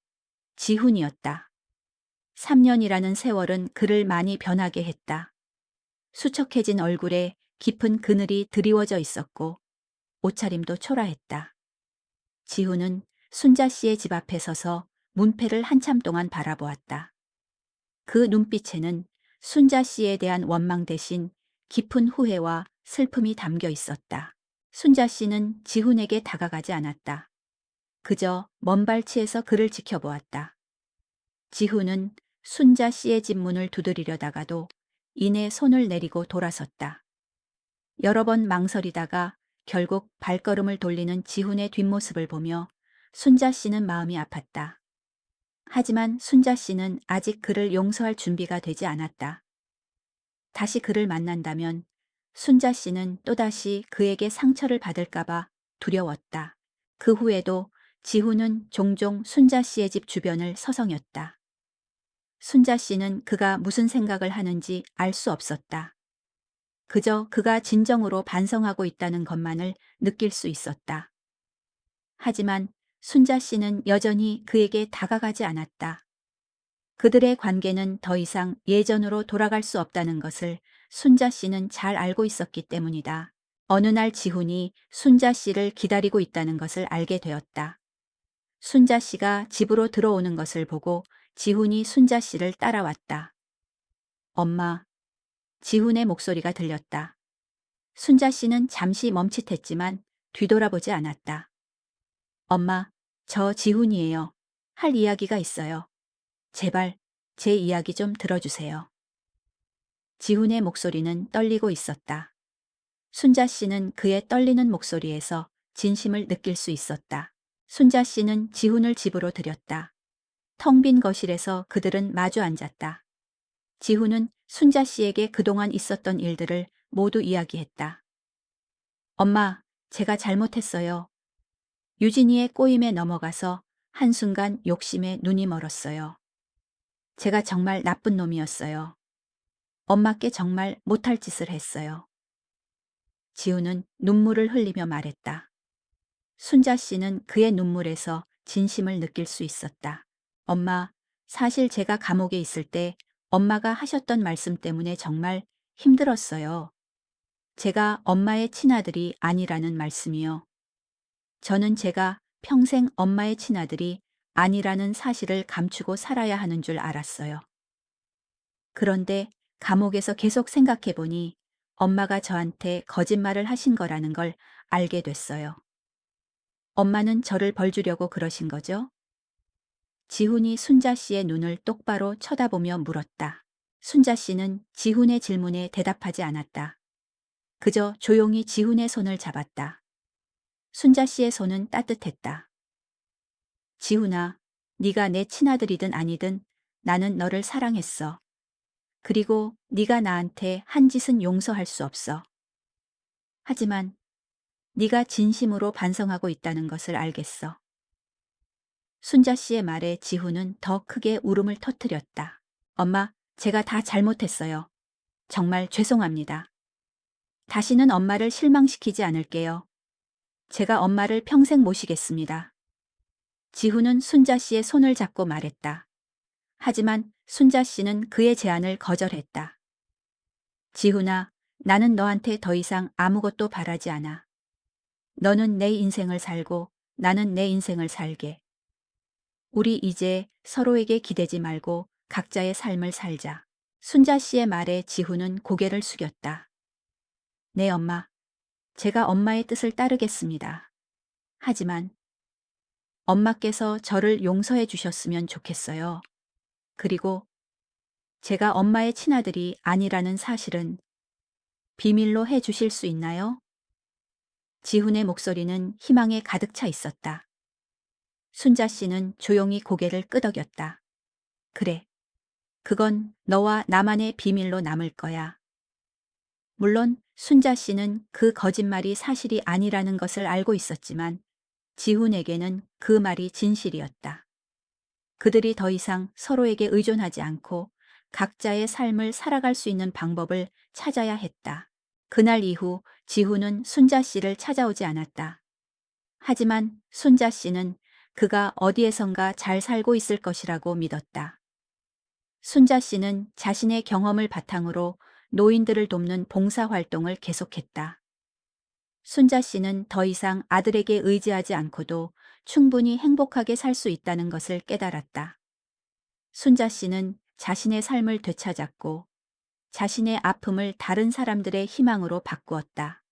지훈이었다. 3년이라는 세월은 그를 많이 변하게 했다. 수척해진 얼굴에 깊은 그늘이 드리워져 있었고 옷차림도 초라했다. 지훈은 순자 씨의 집 앞에 서서 문패를 한참 동안 바라보았다. 그 눈빛에는 순자 씨에 대한 원망 대신 깊은 후회와 슬픔이 담겨 있었다. 순자 씨는 지훈에게 다가가지 않았다. 그저 먼 발치에서 그를 지켜보았다. 지훈은 순자 씨의 집 문을 두드리려다가도 이내 손을 내리고 돌아섰다. 여러 번 망설이다가 결국 발걸음을 돌리는 지훈의 뒷모습을 보며 순자 씨는 마음이 아팠다. 하지만 순자 씨는 아직 그를 용서할 준비가 되지 않았다. 다시 그를 만난다면 순자 씨는 또다시 그에게 상처를 받을까봐 두려웠다. 그 후에도 지훈은 종종 순자 씨의 집 주변을 서성였다. 순자 씨는 그가 무슨 생각을 하는지 알 수 없었다. 그저 그가 진정으로 반성하고 있다는 것만을 느낄 수 있었다. 하지만 순자 씨는 여전히 그에게 다가가지 않았다. 그들의 관계는 더 이상 예전으로 돌아갈 수 없다는 것을 순자 씨는 잘 알고 있었기 때문이다. 어느 날 지훈이 순자 씨를 기다리고 있다는 것을 알게 되었다. 순자 씨가 집으로 들어오는 것을 보고 지훈이 순자 씨를 따라왔다. 엄마. 지훈의 목소리가 들렸다. 순자 씨는 잠시 멈칫했지만 뒤돌아보지 않았다. 엄마, 저 지훈이에요. 할 이야기가 있어요. 제발 제 이야기 좀 들어주세요. 지훈의 목소리는 떨리고 있었다. 순자 씨는 그의 떨리는 목소리에서 진심을 느낄 수 있었다. 순자 씨는 지훈을 집으로 들였다. 텅 빈 거실에서 그들은 마주 앉았다. 지훈은 순자 씨에게 그동안 있었던 일들을 모두 이야기했다. 엄마, 제가 잘못했어요. 유진이의 꼬임에 넘어가서 한순간 욕심에 눈이 멀었어요. 제가 정말 나쁜 놈이었어요. 엄마께 정말 못할 짓을 했어요. 지훈은 눈물을 흘리며 말했다. 순자 씨는 그의 눈물에서 진심을 느낄 수 있었다. 엄마, 사실 제가 감옥에 있을 때 엄마가 하셨던 말씀 때문에 정말 힘들었어요. 제가 엄마의 친아들이 아니라는 말씀이요. 저는 제가 평생 엄마의 친아들이 아니라는 사실을 감추고 살아야 하는 줄 알았어요. 그런데 감옥에서 계속 생각해 보니 엄마가 저한테 거짓말을 하신 거라는 걸 알게 됐어요. 엄마는 저를 벌주려고 그러신 거죠? 지훈이 순자 씨의 눈을 똑바로 쳐다보며 물었다. 순자 씨는 지훈의 질문에 대답하지 않았다. 그저 조용히 지훈의 손을 잡았다. 순자 씨의 손은 따뜻했다. 지훈아, 네가 내 친아들이든 아니든 나는 너를 사랑했어. 그리고 네가 나한테 한 짓은 용서할 수 없어. 하지만 네가 진심으로 반성하고 있다는 것을 알겠어. 순자 씨의 말에 지훈은 더 크게 울음을 터뜨렸다. 엄마, 제가 다 잘못했어요. 정말 죄송합니다. 다시는 엄마를 실망시키지 않을게요. 제가 엄마를 평생 모시겠습니다. 지훈은 순자 씨의 손을 잡고 말했다. 하지만 순자 씨는 그의 제안을 거절했다. 지훈아, 나는 너한테 더 이상 아무것도 바라지 않아. 너는 내 인생을 살고 나는 내 인생을 살게. 우리 이제 서로에게 기대지 말고 각자의 삶을 살자. 순자 씨의 말에 지훈은 고개를 숙였다. 네, 엄마. 제가 엄마의 뜻을 따르겠습니다. 하지만 엄마께서 저를 용서해 주셨으면 좋겠어요. 그리고 제가 엄마의 친아들이 아니라는 사실은 비밀로 해 주실 수 있나요? 지훈의 목소리는 희망에 가득 차 있었다. 순자 씨는 조용히 고개를 끄덕였다. 그래. 그건 너와 나만의 비밀로 남을 거야. 물론 순자 씨는 그 거짓말이 사실이 아니라는 것을 알고 있었지만 지훈에게는 그 말이 진실이었다. 그들이 더 이상 서로에게 의존하지 않고 각자의 삶을 살아갈 수 있는 방법을 찾아야 했다. 그날 이후 지훈은 순자 씨를 찾아오지 않았다. 하지만 순자 씨는 그가 어디에선가 잘 살고 있을 것이라고 믿었다. 순자 씨는 자신의 경험을 바탕으로 노인들을 돕는 봉사활동을 계속했다. 순자 씨는 더 이상 아들에게 의지하지 않고도 충분히 행복하게 살 수 있다는 것을 깨달았다. 순자 씨는 자신의 삶을 되찾았고 자신의 아픔을 다른 사람들의 희망으로 바꾸었다.